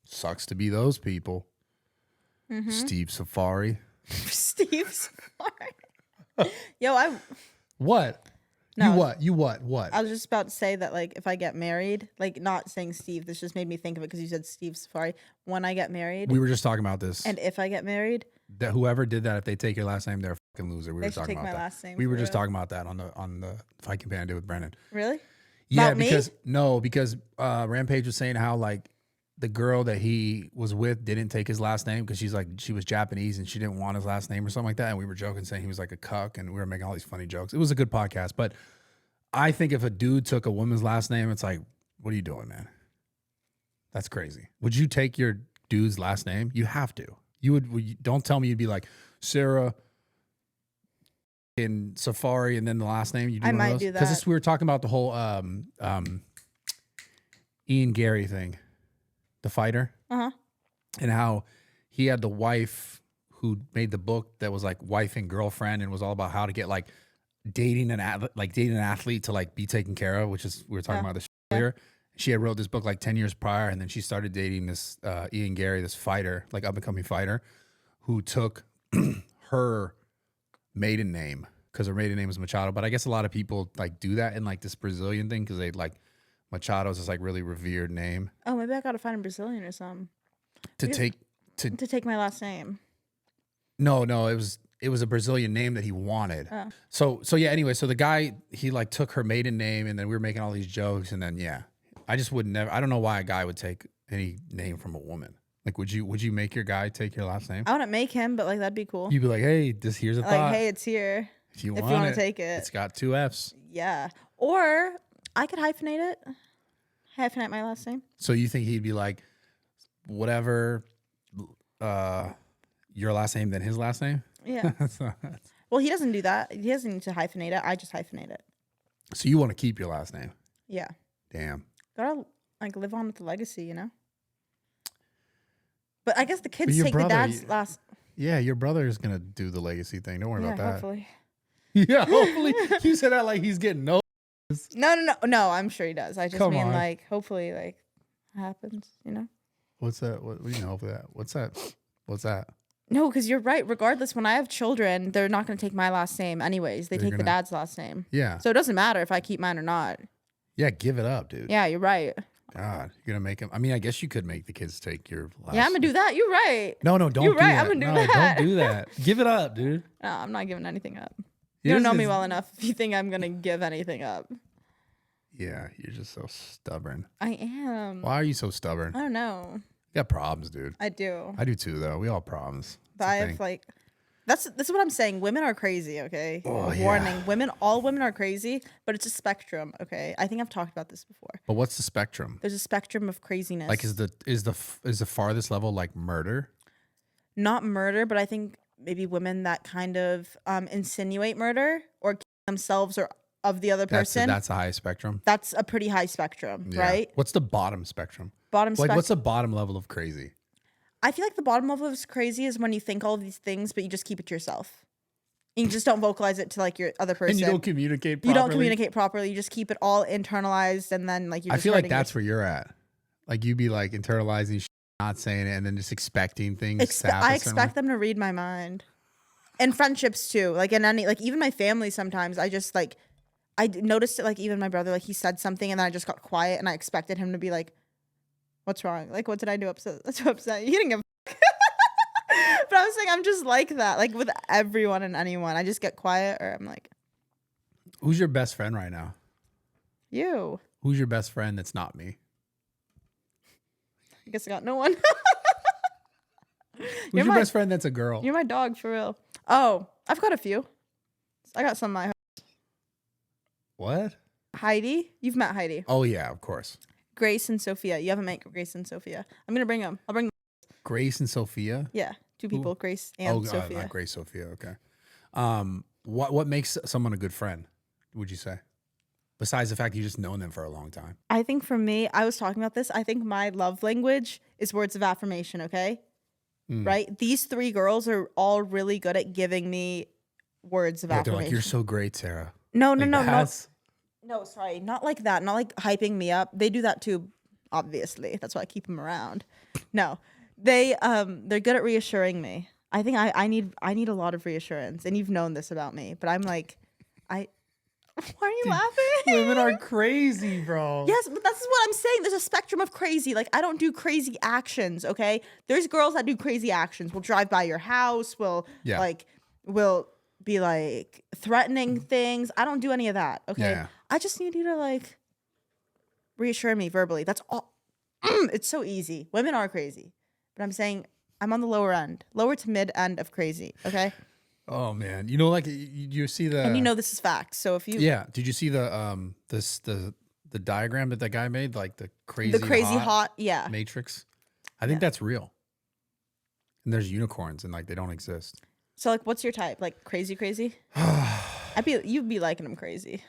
sucks to be those people. Steve Safari.
Steve Safari. Yo,
What?
No.
You what?
I was just about to say that, like, if I get married, like, not saying Steve, this just made me think of it because you said Steve Safari. When I get married,
We were just talking about this.
and if I get married,
That whoever did that, if they take your last name, they're a fucking loser. We
They
were
should
talking
take
about
my
that.
last name
We were
for
just
real.
talking about that on the Fight Companion I did with Brennan.
really?
Yeah,
About me?
because Rampage was saying how like the girl that he was with didn't take his last name because she was Japanese and she didn't want his last name or something like that. And we were joking saying he was like a cuck, and we were making all these funny jokes. It was a good podcast, but I think if a dude took a woman's last name, it's like, what are you doing, man? That's crazy. Would you take your dude's last name? You have to. You would. Don't tell me you'd be like Sarah in Safari and then the last name? You do
I
one of
might
those?
do that.
Because we were talking about the whole Ian Gary thing, the fighter, and how he had the wife who made the book that was like wife and girlfriend and was all about how to get like dating an athlete to like be taken care of, which is we were talking about this earlier. She had wrote this book like 10 years prior, and then she started dating this Ian Gary, this fighter, like up and coming fighter, who took her maiden name because her maiden name was Machado. But I guess a lot of people like do that in like this Brazilian thing because they like Machado's this like really revered name.
Oh, maybe I gotta find a Brazilian or something to take my last name.
No, it was a Brazilian name that he wanted. So yeah. Anyway, so the guy he like took her maiden name, and then we were making all these jokes, and then I just would never. I don't know why a guy would take any name from a woman. Like, would you make your guy take your last name?
I wouldn't make him, but like that'd be cool.
You'd be like, hey, here's a thought.
Like, hey, it's here.
If you
want to take it,
it's got 2 F's.
Yeah, or I could hyphenate it. Hyphenate my last name.
So you think he'd be like, whatever, your last name then his last name?
Yeah. Well, he doesn't do that. He doesn't need to hyphenate it. I just hyphenate it.
So you want to keep your last name?
Yeah.
Damn.
Gotta like live on with the legacy, you know. But I guess the kids take the dad's last.
Yeah, your brother is gonna do the legacy thing. Don't worry about that.
Hopefully.
Yeah, hopefully. You said that like he's getting no.
No. I'm sure he does. I just
Come
mean
on.
like hopefully like happens, you know.
What's that? What do you know for that? What's that?
No, because you're right. Regardless, when I have children, they're not going to take my last name anyways. They take the dad's last name.
Yeah.
So it doesn't matter if I keep mine or not.
Yeah, give it up, dude.
Yeah, you're right.
God, you're gonna make them. I mean, I guess you could make the kids take your last.
Yeah, I'm gonna do that. You're right.
No, don't.
You're
do
right.
That.
I'm gonna do
no,
that.
Don't do that. Give it up, dude.
No, I'm not giving anything up. You don't know me well enough if you think I'm gonna give anything up.
Yeah, you're just so stubborn.
I am.
Why are you so stubborn?
I don't know.
You got problems, dude.
I do.
I do too, though. We all have problems.
But I have like, this is what I'm saying. Women are crazy. Okay.
Oh,
Warning. All women are crazy, but it's a spectrum. Okay. I think I've talked about this before.
But what's the spectrum?
There's a spectrum of craziness.
Like, is the farthest level like murder?
Not murder, but I think maybe women that kind of insinuate murder or kill themselves or of the other person.
That's a high spectrum.
That's a pretty high spectrum, right?
What's the bottom spectrum? What's the bottom level of crazy?
I feel like the bottom level of crazy is when you think all of these things, but you just keep it to yourself. And you just don't vocalize it to like your other person.
And you don't communicate properly.
You don't communicate properly. You just keep it all internalized, and then like you. I
feel like that's where you're at. Like you be like internalizing, not saying it, and then just expecting things.
I expect them to read my mind, and friendships too. Like in any, like even my family. Sometimes I just like, I noticed it. Like even my brother, like he said something, and then I just got quiet, and I expected him to be like, "What's wrong? Like what did I do upset? You didn't give." But I was saying I'm just like that. Like with everyone and anyone, I just get quiet, or I'm like,
"Who's your best friend right now?"
You.
Who's your best friend that's not me?
I guess I got no one.
Who's your best friend that's a girl?
You're my dog, for real. Oh, I've got a few. I got some of my.
What?
Heidi. You've met Heidi.
Oh, yeah, of course.
Grace and Sophia. You haven't met Grace and Sophia. I'm going to bring them. I'll bring them.
Grace and Sophia?
Yeah, 2 people, Grace and Sophia.
Not Grace, Sophia, okay. What makes someone a good friend, would you say? Besides the fact you've just known them for a long time.
I think for me, I was talking about this. I think my love language is words of affirmation, okay? Right? These 3 girls are all really good at giving me words of affirmation.
They're like, you're so great, Sarah.
No. No, sorry. Not like that. Not like hyping me up. They do that too, obviously. That's why I keep them around. No. They're good at reassuring me. I think I need a lot of reassurance. And you've known this about me. But I'm like, why are you laughing?
Women are crazy, bro.
Yes, but that's what I'm saying. There's a spectrum of crazy. Like, I don't do crazy actions, okay? There's girls that do crazy actions. Will drive by your house. Will be like threatening things. I don't do any of that, okay?
Yeah.
I just need you to like reassure me verbally. That's all. It's so easy. Women are crazy. But I'm saying I'm on the lower to mid end of crazy, okay?
Oh man, you know, like you see the,
and you know this is fact. So if you,
did you see the the diagram that guy made, like the crazy
hot
matrix? I think that's real. And there's unicorns, and like they don't exist.
So like, what's your type? Like crazy? You'd be liking him crazy.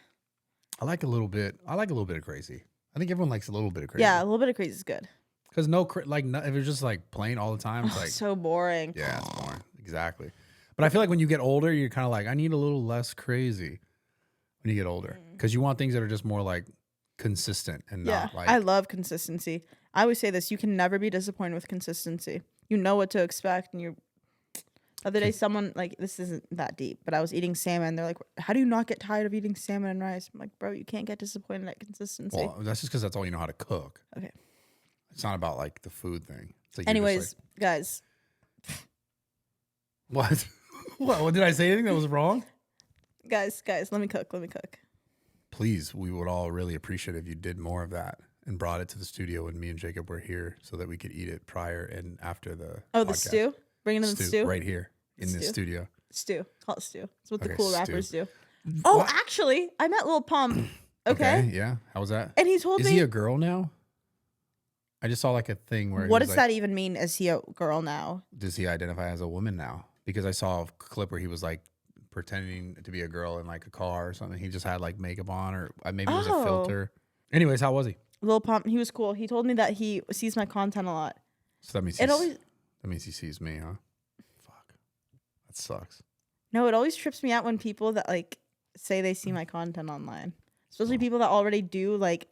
I like a little bit of crazy. I think everyone likes a little bit of crazy.
Yeah, a little bit of crazy is good.
Because if it's just like plain all the time, it's like
So boring.
yeah, it's boring. Exactly. But I feel like when you get older, you're kind of like, I need a little less crazy when you get older. Because you want things that are just more like consistent and not like.
I love consistency. I always say this: you can never be disappointed with consistency. You know what to expect, and the other day, someone like this isn't that deep, but I was eating salmon. They're like, "How do you not get tired of eating salmon and rice?" I'm like, "Bro, you can't get disappointed at consistency."
Well, that's just because that's all you know how to cook.
Okay.
It's not about like the food thing. It's like
Anyways, guys.
What? What did I say? Anything that was wrong?
Guys, let me cook.
Please, we would all really appreciate if you did more of that and brought it to the studio when me and Jacob were here so that we could eat it prior and after the
Oh,
podcast.
the stew? Bring it in the stew?
Right here in this studio.
Stew. Call it stew. It's what the
Okay,
cool
stew.
rappers do. Oh,
What?
actually, I met Lil Pump. Okay.
Yeah. How was that?
And he told
Is
me.
he a girl now? I just saw like a thing where
What
he was
does
like,
that even mean? Is he a girl now?
does he identify as a woman now? Because I saw a clip where he was like pretending to be a girl in like a car or something. He just had like makeup on or maybe it was a
Oh.
filter. Anyways, how was he?
Lil Pump, he was cool. He told me that he sees my content a lot.
So that means that means he sees me, huh? Fuck. That sucks.
No, it always trips me out when people that like say they see my content online. Especially people that already do like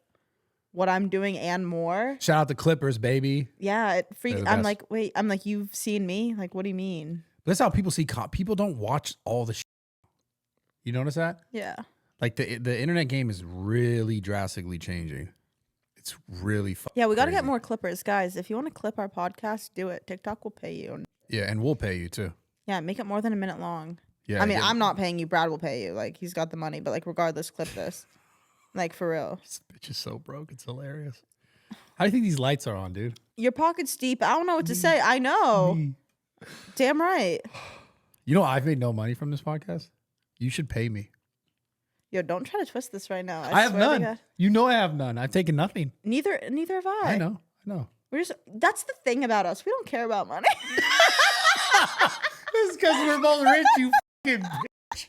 what I'm doing and more.
Shout out the Clippers, baby.
Yeah, it freaks.
They're the
I'm
best.
like, wait, I'm like, you've seen me? Like, what do you mean?
But that's how people see people don't watch all the shit. You notice that?
Yeah.
Like the internet game is really drastically changing. It's really
Yeah, we got to
crazy.
get more clippers. Guys, if you want to clip our podcast, do it. TikTok will pay you.
Yeah, and we'll pay you too.
Yeah, make it more than a minute long.
Yeah.
I mean,
yeah.
I'm not paying you. Brad will pay you. Like, he's got the money. But, like, regardless, clip this. Like, for real.
This bitch is so broke. It's hilarious. How do you think these lights are on, dude?
Your pocket's deep. I don't know what to say. I know. Damn right.
You know, I've made no money from this podcast. You should pay me.
Yo, don't try to twist this right now.
I have
swear to
none.
God.
You know I have none. I've taken nothing.
Neither have I.
I know.
That's the thing about us. We don't care about money.
This is because we're both rich, you fucking bitch.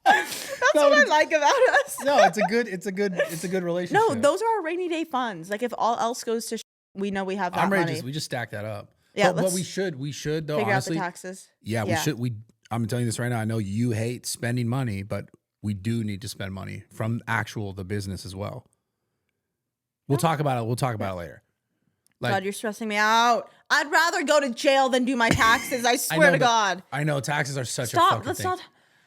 That's what I like about us.
No, it's a good relationship.
No, those are our rainy day funds. Like if all else goes to we know we have that
I'm ready.
money.
We just stack that up.
Yeah,
but
let's
we should though.
figure
Honestly,
out the taxes.
yeah, we should. I'm telling you this right now. I know you hate spending money, but we do need to spend money from the business as well. We'll talk about it. We'll talk about it later. Like,
God, you're stressing me out. I'd rather go to jail than do my taxes. I swear to God.
I know taxes are such a
Stop.
fucking
Let's
thing.
not.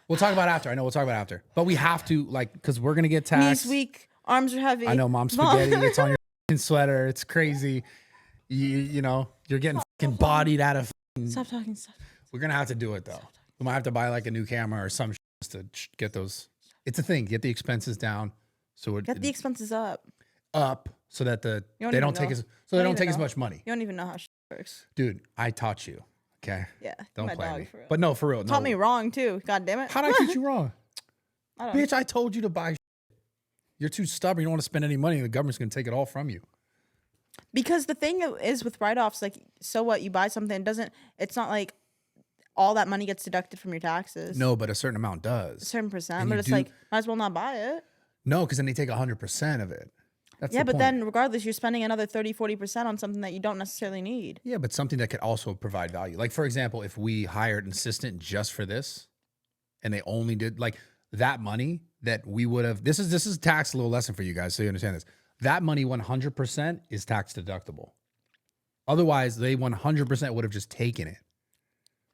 We'll talk about it after. I know we'll talk about it after. But we have to, like, because we're gonna get taxed.
Knees weak, arms are heavy.
I know, Mom spaghetti. It's on your fucking sweater. It's crazy. You know, you're getting fucking bodied out of.
Stop talking. Stop.
We're gonna have to do it though. We might have to buy like a new camera or some just to get those. It's a thing. Get the expenses down. So
Get the expenses up.
So that they
don't
don't
even
take
know.
as they don't take as much money.
You don't even know how shit works.
Dude, I taught you. Okay.
Yeah.
Don't
my
play
dog,
me.
for real.
But no, for real.
Taught
no.
me wrong too. God damn it.
How did I teach you wrong?
I don't know.
Bitch, I told you to buy. You're too stubborn. You don't want to spend any money. The government's gonna take it all from you.
Because the thing is with write-offs, like, so what? You buy something, it's not like all that money gets deducted from your taxes.
No, but a certain amount does.
A certain percent.
And
But
you
it's
do-
like, might as well not buy it.
No, because then they take 100% of it. That's
Yeah,
the
but
point.
then regardless, you're spending another 30-40% on something that you don't necessarily need.
Yeah, but something that could also provide value. Like, for example, if we hired an assistant just for this and they only did like that money that we would have, this is a tax little lesson for you guys so you understand this. That money 100% is tax deductible. Otherwise, they 100% would have just taken it.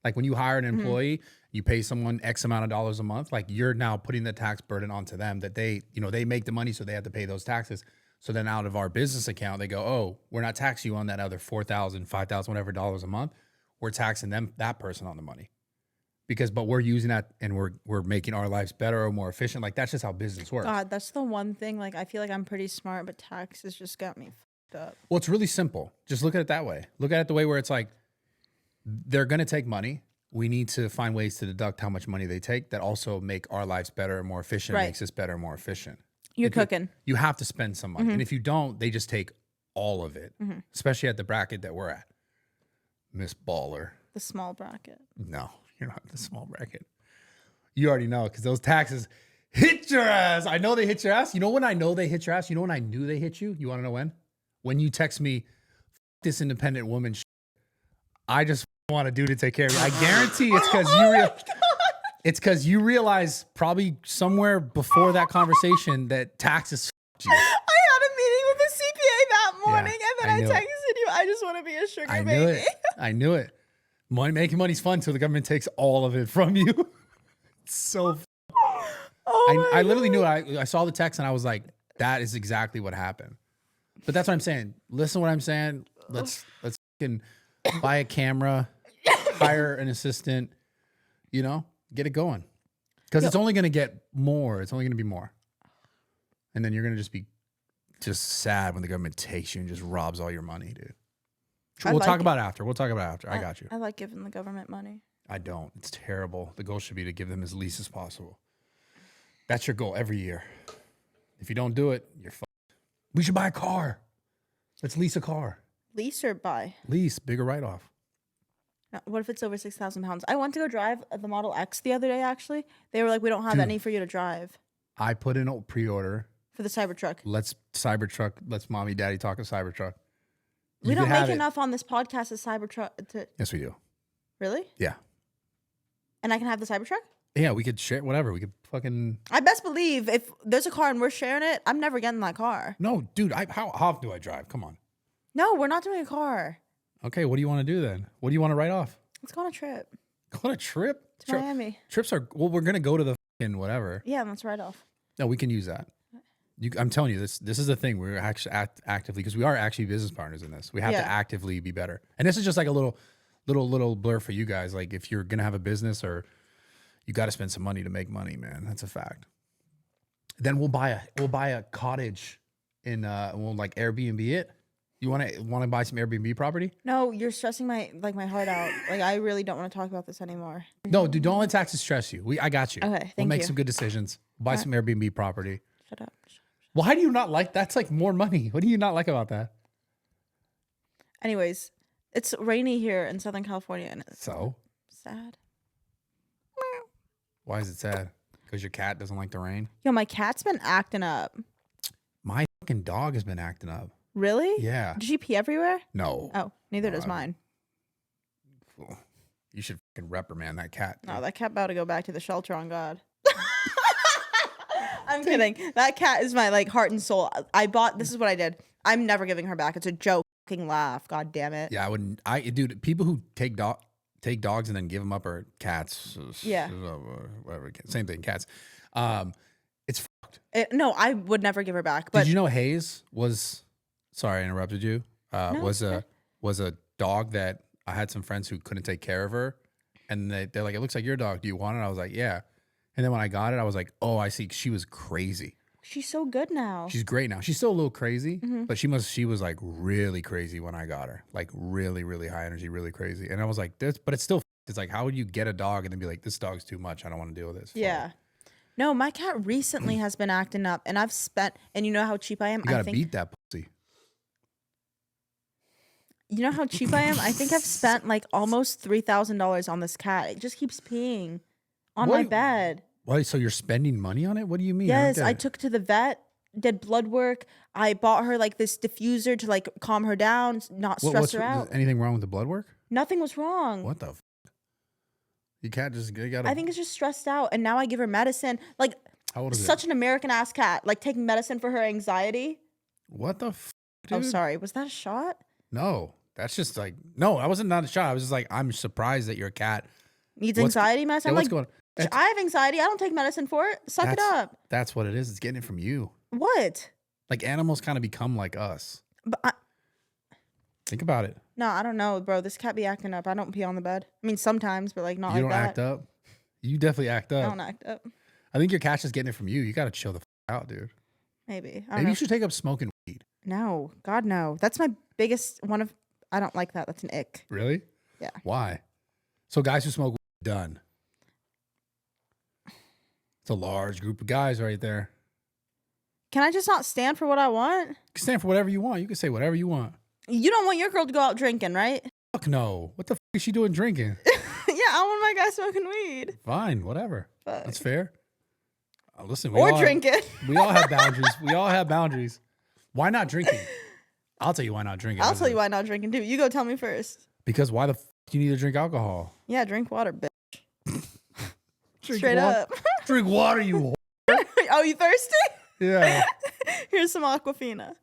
Like when you hire an employee, you pay someone X amount of dollars a month, like you're now putting the tax burden onto them that they make the money, so they have to pay those taxes. So then out of our business account, they go, oh, we're not taxing you on that other $4,000, $5,000, whatever dollars a month. We're taxing that person on the money. But we're using that and we're making our lives better or more efficient. Like that's just how business works.
God, that's the one thing. Like, I feel like I'm pretty smart, but taxes just got me fucked up.
Well, it's really simple. Just look at it that way. Look at it the way where it's like, they're going to take money. We need to find ways to deduct how much money they take that also make our lives better and more efficient,
Right.
makes us better and more efficient.
You're
Like,
cooking.
You have to spend some money. And if you don't, they just take all of it, especially at the bracket that we're at. Miss Baller.
The small bracket.
No, you're not in the small bracket. You already know because those taxes hit your ass. I know they hit your ass. You know when I know they hit your ass? You know when I knew they hit you? You want to know when? When you text me, this independent woman I just want a dude to take care of me. I guarantee it's because it's because you realize probably somewhere before that conversation that taxes you.
I had a meeting with the CPA that morning, and then I texted you, I just want to be a sugar baby.
I knew it. Making money's fun until the government takes all of it from you. It's so I literally knew it. I saw the text and I was like, that is exactly what happened. But that's what I'm saying. Listen to what I'm saying. Let's fucking buy a camera, hire an assistant, get it going. Because it's only going to get more. It's only going to be more. And then you're going to just be sad when the government takes you and just robs all your money, dude. We'll talk about it after. I got you.
I like giving the government money.
I don't. It's terrible. The goal should be to give them as least as possible. That's your goal every year. If you don't do it, you're fucked. We should buy a car. Let's lease a car.
Lease or buy?
Lease, bigger write-off.
What if it's over 6,000 pounds? I went to go drive the Model X the other day, actually. They were like, we don't have any for you to drive.
I put in a pre-order.
For the Cybertruck.
Let's mommy, daddy talk a Cybertruck.
We don't make enough on this podcast as Cybertruck.
Yes, we do.
Really?
Yeah. And
I can have the Cybertruck?
Yeah, we could share whatever. We could fucking...
I best believe if there's a car and we're sharing it, I'm never getting that car.
No, dude, how often do I drive? Come on.
No, we're not doing a car.
Okay, what do you want to do then? What do you want to write off?
Let's go on a trip.
Go on a trip?
To Miami.
Trips are... Well, we're going to go to the fucking whatever.
Yeah, let's write off.
No, we can use that. I'm telling you, this is the thing. We're actually actively, because we are actually business partners in this. We have to actively be better. And this is just like a little blur for you guys. Like if you're going to have a business or you got to spend some money to make money, man. That's a fact. Then we'll buy a cottage in we'll like Airbnb it. You want to buy some Airbnb property?
No, you're stressing my heart out. Like I really don't want to talk about this anymore.
No, dude, don't let taxes stress you. I got you.
Okay, thank you.
We'll make some good decisions. We'll buy some Airbnb property.
Shut up.
Why do you not like that's like more money? What do you not like about that?
Anyways, it's rainy here in Southern California and it's
so
sad.
Why is it sad? Because your cat doesn't like the rain?
Yo, my cat's been acting up.
My fucking dog has been acting up.
Really?
Yeah.
Did she pee everywhere?
No.
Oh, neither does mine.
You should fucking reprimand that cat.
No, that cat about to go back to the shelter on God. I'm kidding. That cat is my heart and soul. This is what I did. I'm never giving her back. It's a joke. Fucking laugh. God damn it.
Yeah, I wouldn't. Dude, people who take dogs and then give them up are cats.
Yeah.
Whatever. Same thing. Cats. It's fucked.
No, I would never give her back. But
did you know Hayes was? Sorry, I interrupted you.
No,
was a dog that I had some friends who couldn't take care of her, and they're like, "It looks like your dog. Do you want it?" I was like, "Yeah." And then when I got it, I was like, "Oh, I see." She was crazy.
She's so good now.
She's great now. She's still a little crazy, but she was like really crazy when I got her. Like really, really high energy, really crazy. And I was like, "This," but it's still. It's like, how would you get a dog and then be like, "This dog's too much. I don't want to deal with this."
Yeah. No, my cat recently has been acting up, and and you know how cheap I am.
You gotta beat that pussy.
You know how cheap I am? I think I've spent like almost $3,000 on this cat. It just keeps peeing on my bed.
Why? So you're spending money on it? What do you mean?
Yes, I took to the vet, did blood work. I bought her like this diffuser to like calm her down, not stress her out.
Anything wrong with the blood work?
Nothing was wrong.
What the f? You can't just gotta.
I think it's just stressed out, and now I give her medicine. Like,
how old is it?
Such an American ass cat. Like taking medicine for her anxiety.
What the f?
Dude? Oh, sorry. Was that a shot?
No, that's just like no. I wasn't not a shot. I was just like, I'm surprised that your cat
needs anxiety medicine. I'm
what's
like,
going?
I have anxiety. I don't take medicine for it. Suck it up.
That's what it is. It's getting it from you.
What?
Like animals kind of become like us.
But
think about it.
No, I don't know, bro. This cat be acting up. I don't pee on the bed. I mean, sometimes, but like not
you
like that.
You don't act up? You definitely act up.
I don't act up.
I think your cat's just getting it from you. You got to chill the out, dude.
Maybe.
Maybe you should take up smoking weed.
No. God, no. That's my biggest one of... I don't like that. That's an ick.
Really?
Yeah.
Why? So guys who smoke weed, done. It's a large group of guys right there.
Can I just not stand for what I want?
You can stand for whatever you want. You can say whatever you want.
You don't want your girl to go out drinking, right?
Fuck no. What the fuck is she doing drinking?
Yeah, I want my guy smoking weed.
Fine, whatever.
Fuck.
That's fair. Listen,
Or drink it.
We all have boundaries. We all have boundaries. Why not drinking? I'll tell you why not drinking.
I'll tell you why not drinking too. You go tell me first.
Because why the f do you need to drink alcohol?
Yeah, drink water, bitch.
Drink
Straight up.
Drink water, you.
Oh, you thirsty?
Yeah.
Here's some Aquafina.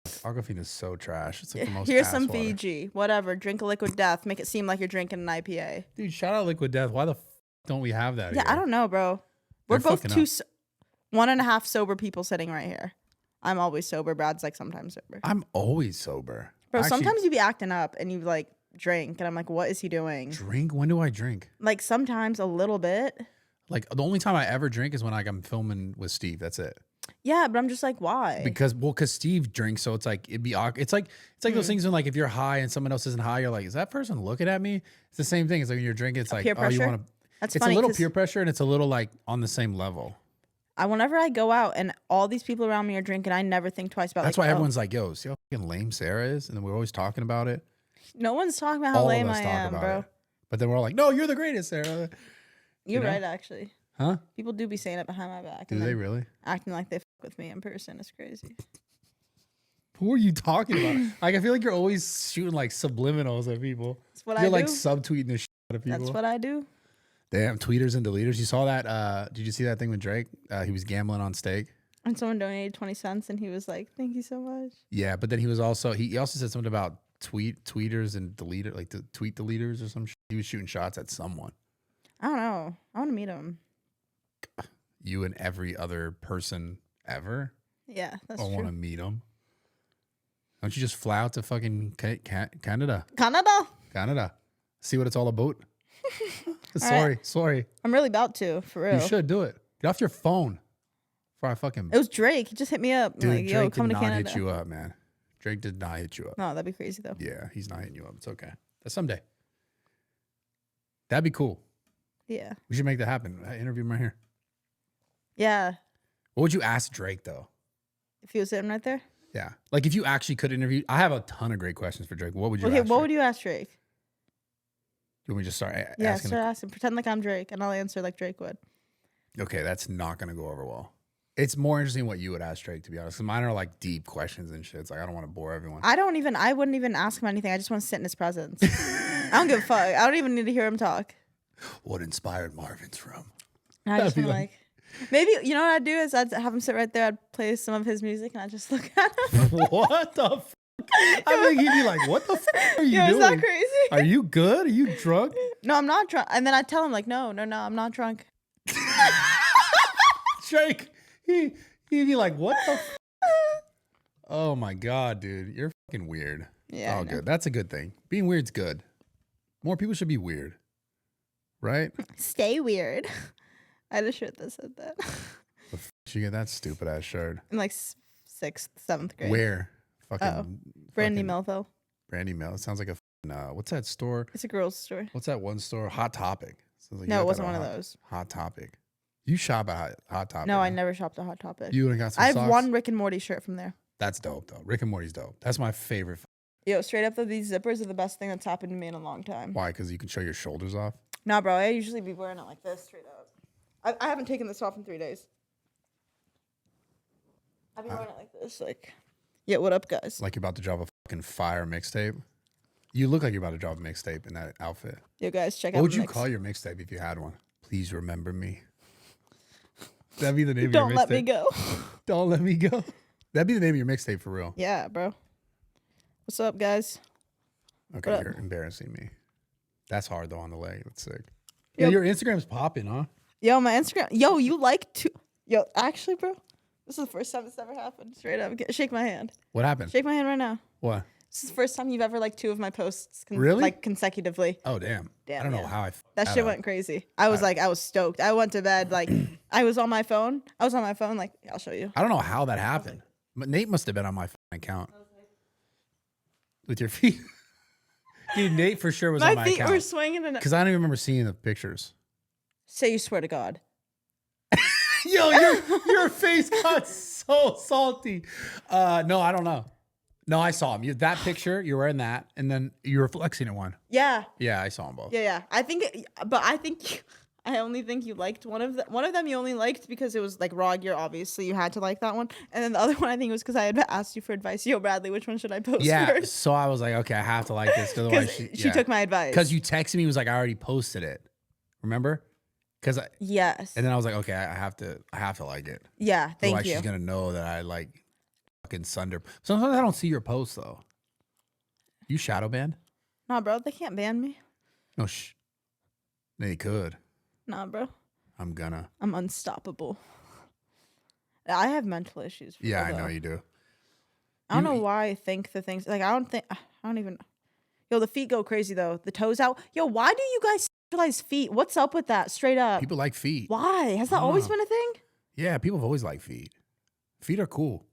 Aquafina is so trash. It's like the most.
Here's
ass
some
water.
Fiji. Whatever. Drink a liquid death. Make it seem like you're drinking an IPA.
Dude, shout out Liquid Death. Why the f don't we have that?
Yeah,
here?
I don't know, bro. We're
They're
both
fucking
two,
up.
1.5 sober people sitting right here. I'm always sober. Brad's like sometimes sober.
I'm always sober.
Bro,
Actually,
sometimes you be acting up and you like drink, and I'm like, what is he doing?
drink. When do I drink?
Like sometimes a little bit.
Like the only time I ever drink is when like I'm filming with Steve. That's it.
Yeah, but I'm just like, why?
Because Steve drinks, so it's like it'd be awkward. It's like those things when like if you're high and someone else isn't high, you're like, is that person looking at me? It's the same thing. It's like when you're drinking, it's like
peer
oh, you
pressure?
want to.
That's
It's
funny.
a little
'Cause
peer pressure, and it's a little like on the same level.
whenever I go out and all these people around me are drinking, I never think twice about.
That's
like,
why
oh,
everyone's like, "Yo, see how fucking lame Sarah is," and then we're always talking about it.
no one's talking about how
All
lame
of us
I
talk
am,
about
bro.
it, but then we're all like, "No, you're the greatest, Sarah."
You're
know?
right, actually.
Huh?
People do be saying it behind my back.
Do
and
they
then
really?
acting like they fuck with me in person is crazy.
Who are you talking about? Like, I feel like you're always shooting like subliminals at people.
That's what
You're
I
like
do.
subtweeting the shit out of people.
That's what I do.
Damn, tweeters and deleters. You saw that? Did you see that thing with Drake? He was gambling on steak.
And someone donated 20 cents and he was like, thank you so much.
Yeah, but then he also said something about tweeters and deleter, like the tweet deleters or some shit. He was shooting shots at someone.
I don't know. I want to meet him.
You and every other person ever.
Yeah, that's
I want to
true.
meet him. Don't you just fly out to fucking Canada?
Canada?
See what it's all about.
right.
Sorry.
I'm really about to, for real.
You should do it. Get off your phone. Before I fucking.
It was Drake. He just hit me up.
Dude,
Like, yo,
Drake
come
did
to
not
Canada.
hit you up, man. Drake did not hit you up.
No, that'd be crazy though.
Yeah, he's not hitting you up. It's okay. That's someday. That'd be cool.
Yeah.
We should make that happen. I interview him right here.
Yeah.
What would you ask Drake though?
If he was sitting right there.
Yeah, like if you actually could interview. I have a ton of great questions for Drake. What would you?
Okay,
ask
what
Drake?
would you ask Drake?
You want me to just start
Yeah,
asking?
start asking. Pretend like I'm Drake and I'll answer like Drake would.
Okay, that's not gonna go over well. It's more interesting what you would ask Drake, to be honest. 'Cause mine are like deep questions and shit. It's like I don't want to bore everyone.
I wouldn't even ask him anything. I just want to sit in his presence. I don't give a fuck. I don't even need to hear him talk.
What inspired Marvin's Room?
I just
That'd be
want like, maybe, you know what I'd do is I'd have him sit right there. I'd play some of his music and I'd just look at him.
What the fuck? I think he'd be like, what the fuck are you
Yo,
doing?
is that crazy?
Are you good? Are you drunk?
No, I'm not drunk. And then I'd tell him like, no, I'm not drunk.
Drake, he'd be like, what the fuck? Oh my God, dude. You're fucking weird.
Yeah, I
Oh,
know.
good. That's a good thing. Being weird's good. More people should be weird. Right?
Stay weird. I had a shirt that said that
The f- you get that stupid ass shirt.
in like 6th, 7th grade.
Where? Fucking
Brandy
fucking
Melville.
Brandy Mill. It sounds like a what's that store?
It's a girl's store.
What's that one store? Hot Topic. Sounds like you
No,
got
it
that
wasn't
at
one of
Hot-
those.
Hot Topic. You shop at Hot Topic.
No, I
huh?
never shopped at Hot Topic.
You would have got some
I have
socks?
one Rick and Morty shirt from there.
That's dope though. Rick and Morty's dope. That's my favorite.
Yo, straight up though, these zippers are the best thing that's happened to me in a long time.
Why? Because you can show your shoulders off.
Nah, bro, I usually be wearing it like this, straight up. I haven't taken this off in 3 days. I've been wearing it like this, like. Yeah, what up, guys?
Like you're about to drop a fucking fire mixtape. You look like you're about to drop a mixtape in that outfit.
Yo, guys, check
What
out.
would you
mix.
call your mixtape if you had one? Please remember me. That'd be the name
Don't
of your mixtape.
let me go.
Don't let me go. That'd be the name of your mixtape for real.
Yeah, bro. What's up, guys?
Okay,
What up?
you're embarrassing me. That's hard though on the leg. That's sick.
Yo.
Yeah, your Instagram's popping, huh?
Yo, my Instagram. Yo, you like to. Yo, actually, bro, this is the first time this ever happened. Straight up, shake my hand.
What happened?
Shake my hand right now.
What?
This is the first time you've ever liked 2 of my posts,
Really?
like consecutively.
Oh damn.
Damn,
I don't know
yeah.
how I.
That shit went crazy. I was like, I was stoked. I went to bed like, I was on my phone. Like, I'll show you.
I don't know how that happened. But Nate must have been on my fucking account. With your feet. Dude, Nate for sure was on
My
my
feet
account.
were swinging, and
Because I don't even remember seeing the pictures.
say you swear to God.
Yo, your face got so salty. No, I don't know. No, I saw him. That picture, you were wearing that, and then you were flexing at one.
Yeah.
Yeah, I saw them both.
Yeah. I only think you liked one of them. One of them you only liked because it was like raw gear. Obviously, you had to like that one. And then the other one, I think it was because I had asked you for advice. Yo, Bradley, which one should I post
Yeah,
first?
so I was like, okay, I have to like this. Otherwise,
She took my advice.
Because you texted me, was like, I already posted it. Remember?
Yes.
And then I was like, okay, I have to like it.
Yeah, thank
Otherwise,
you.
she's gonna know that I like fucking sunder. Sometimes I don't see your posts though. You shadow banned?
Nah, bro, they can't ban me.
No, they could.
Nah, bro.
I'm
unstoppable. I have mental issues.
Yeah, I know you do.
I don't know why I think the things like I don't even. Yo, the feet go crazy though. The toes out. Yo, why do you guys sexualize feet? What's up with that? Straight up.
People like feet.
Why? Has that always been a thing?
Yeah, people have always liked feet. Feet are cool.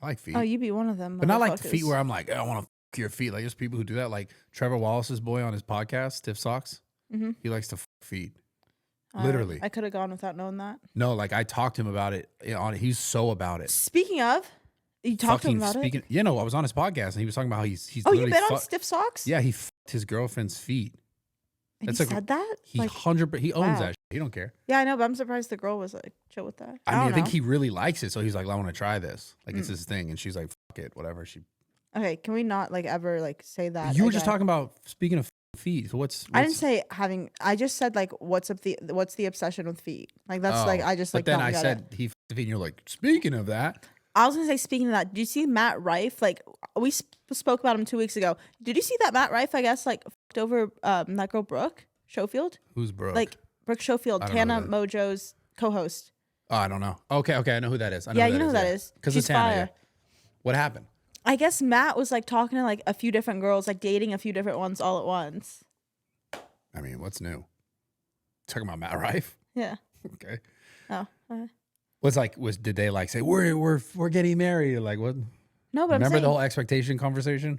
I like feet.
Oh, you be one of them.
But not like the feet where I'm like, I want to fuck your feet. Like there's people who do that. Like Trevor Wallace's boy on his podcast, Stiff Socks.
Mm-hmm.
He likes to fuck feet. Literally.
I could have gone without knowing that.
No, like I talked to him about it. He's so about it.
Speaking of, you talked to him about it?
Yeah, no, I was on his podcast and he was talking about how he's
Oh, you've been on Stiff Socks?
Yeah, he fucked his girlfriend's feet.
And he said that?
He
like,
100%, he owns
wow.
that shit. He don't care.
Yeah, I know, but I'm surprised the girl was like chill with that.
I think he really likes it. So he's like, I want to try this. Like it's his thing. And she's like, fuck it, whatever.
Okay, can we not like ever like say that?
You were just talking about, speaking of feet. So
I didn't say having. I just said like, what's the obsession with feet? Like that's like I just like.
But then I said he fucked the feet, and you're like, speaking of that.
I was gonna say, speaking of that, did you see Matt Rife? Like we spoke about him 2 weeks ago. Did you see that Matt Rife? I guess like fucked over that girl Brooke Schofield.
Who's Brooke?
Like Brooke Schofield, Tana Mojo's co-host.
Oh, I don't know. Okay, I know who that is.
Yeah, you know who that is.
Because
she's
it's Tana.
fire.
Yeah. What happened?
I guess Matt was like talking to like a few different girls, like dating a few different ones all at once.
I mean, what's new? Talking about Matt Rife?
Yeah.
Okay.
Oh. Okay.
Did they like say we're getting married? Like what?
No, but
remember the whole expectation conversation?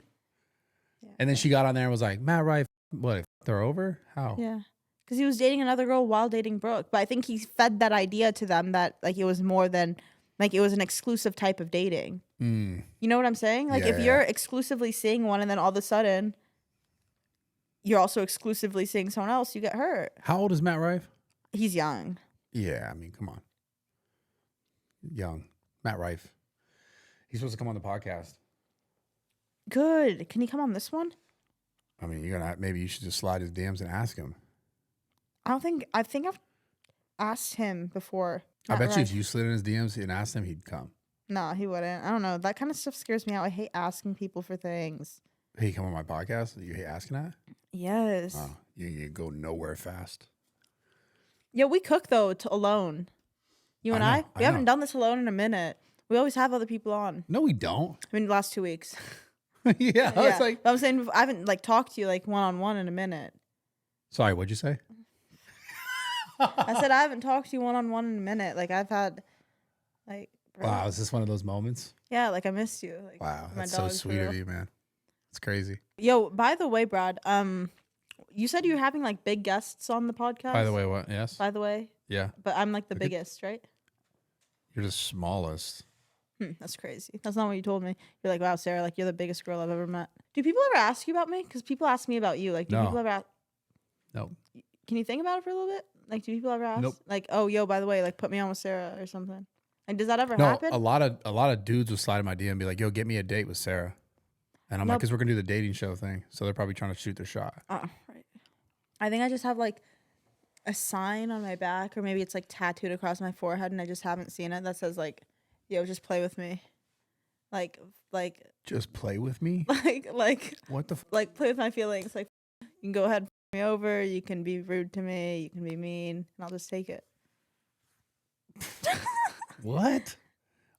Yeah. And then she got on there and was like, Matt Rife, what? They're over? How?
Yeah. Because he was dating another girl while dating Brooke. But I think he fed that idea to them that like it was more than like it was an exclusive type of dating. You know what I'm saying? Like if you're exclusively seeing one and then all of a sudden you're also exclusively seeing someone else, you get hurt.
How old is Matt Rife?
He's young.
Yeah, I mean, come on. Young. Matt Rife. He's supposed to come on the podcast.
Good. Can he come on this one?
I mean, maybe you should just slide his DMs and ask him.
I think I've asked him before.
I bet you if you slid in his DMs and asked him, he'd come.
No, he wouldn't. I don't know. That kind of stuff scares me out. I hate asking people for things.
Hey, come on my podcast? You hate asking that?
Yes.
Oh, you go nowhere fast.
Yeah, we cook though alone. You and I haven't done this alone in a minute. We always have other people on.
No, we don't.
I mean, the last 2 weeks.
Yeah, I was like,
but I'm saying I haven't like talked to you like one-on-one in a minute.
Sorry, what'd you say?
I said I haven't talked to you one-on-one in a minute. Like I've had, like. Bro.
Wow, is this one of those moments?
Yeah, like I missed you. Like,
wow, that's so sweet of you, man. It's crazy.
Yo, by the way, Brad, you said you're having like big guests on the podcast.
By the way, what? Yes.
By the way.
Yeah.
But I'm like the biggest, right?
You're the smallest.
That's crazy. That's not what you told me. You're like, wow, Sarah, like you're the biggest girl I've ever met. Do people ever ask you about me? Because people ask me about you. Like, do people ever ask?
No.
Can you think about it for a little bit? Like, do people ever ask?
Nope.
Like, oh, yo, by the way, like put me on with Sarah or something. Like, does that ever happen?
A lot of dudes will slide in my DM and be like, yo, get me a date with Sarah. And I'm like, because we're going to do the dating show thing. So they're probably trying to shoot their shot.
Right. I think I just have like a sign on my back or maybe it's like tattooed across my forehead and I just haven't seen it that says like, yo, just play with me. Like.
Just play with me?
Like.
What the
like play with my feelings. Like you can go ahead and f me over. You can be rude to me. You can be mean. And I'll just take it.
What?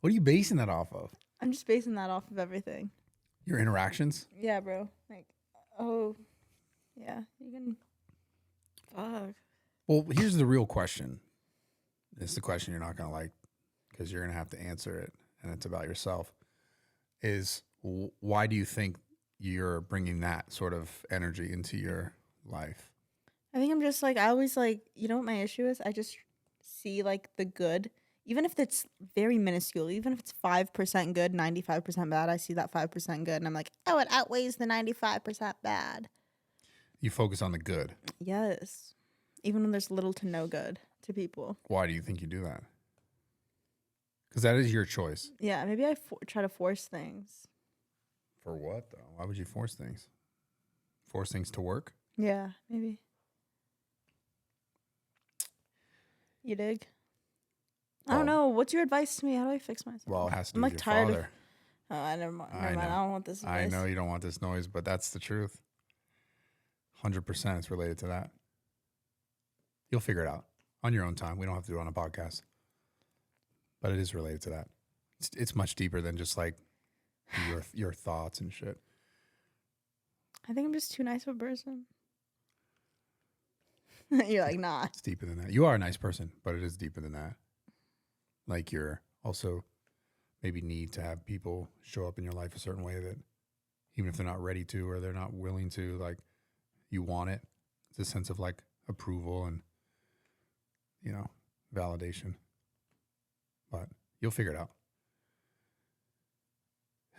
What are you basing that off of?
I'm just basing that off of everything.
Your interactions?
Yeah, bro. Like, oh, yeah, you can. Fuck.
Well, here's the real question. It's the question you're not going to like because you're going to have to answer it. And it's about yourself. Is why do you think you're bringing that sort of energy into your life? I
think I'm just like, I always like, you know what my issue is? I just see like the good even if it's very minuscule, even if it's 5% good, 95% bad, I see that 5% good and I'm like, oh, it outweighs the 95% bad.
You focus on the good.
Yes. Even when there's little to no good to people.
Why do you think you do that? Because that is your choice.
Yeah, maybe I try to force things.
For what, though? Why would you force things? Force things to work?
Yeah, maybe. You dig? I don't know. What's your advice to me? How do I fix myself?
Well, it has to
I'm
do
like
with your
tired
father.
of. Oh, never mind.
I know.
I don't want this advice.
I know you don't want this noise, but that's the truth. 100% it's related to that. You'll figure it out on your own time. We don't have to do it on a podcast. But it is related to that. It's much deeper than just like your thoughts and shit.
I think I'm just too nice of a person. You're like, nah.
It's deeper than that. You are a nice person, but it is deeper than that. Like you're also maybe need to have people show up in your life a certain way that even if they're not ready to or they're not willing to, like you want it. It's a sense of like approval and, you know, validation. But you'll figure it out.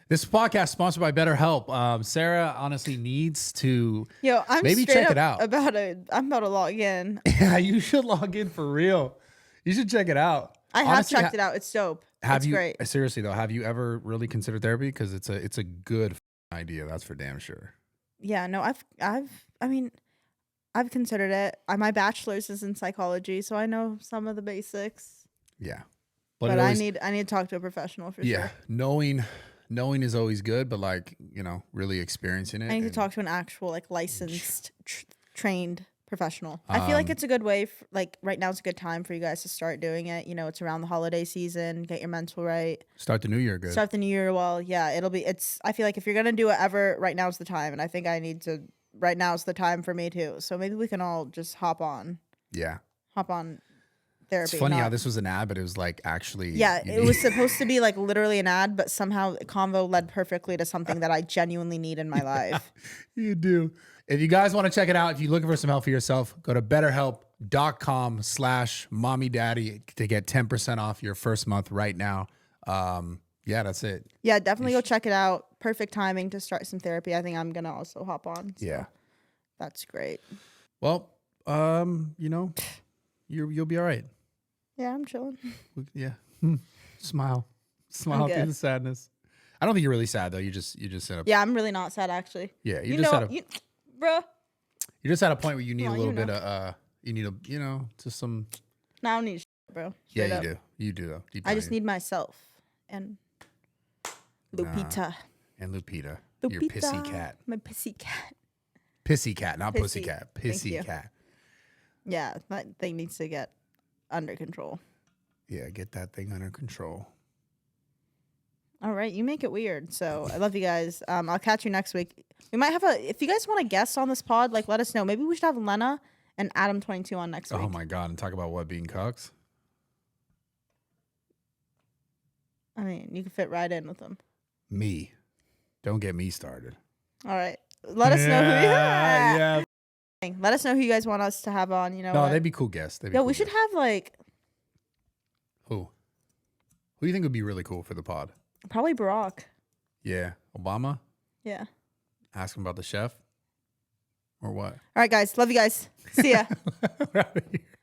This podcast is sponsored by BetterHelp. Sarah honestly needs to
I'm
maybe check it out.
I'm about to log in.
Yeah, you should log in for real. You should check it out.
I have checked it out. It's dope. It's great.
Seriously though, have you ever really considered therapy? Because it's a good idea. That's for damn sure.
Yeah, no, I've considered it. My bachelor's is in psychology, so I know some of the basics.
Yeah,
but I need to talk to a professional for sure.
Yeah, knowing is always good, but like really experiencing it.
I need to talk to an actual like licensed, trained professional. I feel like it's a good way. Like right now, it's a good time for you guys to start doing it. It's around the holiday season. Get your mental right.
Start the new year good.
Start the new year well. Yeah, I feel like if you're gonna do it ever, right now is the time, and I think I need to. Right now is the time for me too. So maybe we can all just hop on.
Yeah.
Hop on. Therapy.
It's funny how this was an ad, but it was like actually.
Yeah, it was supposed to be like literally an ad, but somehow the convo led perfectly to something that I genuinely need in my life.
You do. If you guys want to check it out, if you're looking for some help for yourself, go to betterhelp.com/mommydaddy to get 10% off your first month right now. Yeah, that's it.
Yeah, definitely go check it out. Perfect timing to start some therapy. I think I'm going to also hop on. So
yeah.
That's great.
Well, you'll be all right.
Yeah, I'm chilling.
Yeah. Smile through the sadness. I don't think you're really sad though. You just sit up.
Yeah, I'm really not sad actually.
Yeah,
bro.
You're just at a point where you need a little bit of just some.
No, I don't need shit, bro.
Straight up. You do though.
I just need myself and Lupita.
And Lupita. Your pissy cat.
My pissy cat.
Pissy cat, not pussy cat. Pissy cat.
Yeah, that thing needs to get under control.
Yeah, get that thing under control.
All right, you make it weird. So I love you guys. I'll catch you next week. We might have if you guys want to guest on this pod, like let us know. Maybe we should have Lena and Adam22 on next week.
Oh my God, and talk about what, being cucks?
I mean, you can fit right in with them.
Me. Don't get me started.
All right. Let us know who Let us know who you guys want us to have on,
No, they'd be cool guests.
We should have like
who? Who do you think would be really cool for the pod?
Probably Barack.
Yeah. Obama?
Yeah.
Ask him about the chef? Or what?
All right, guys. Love you guys. See ya.
We're out of here.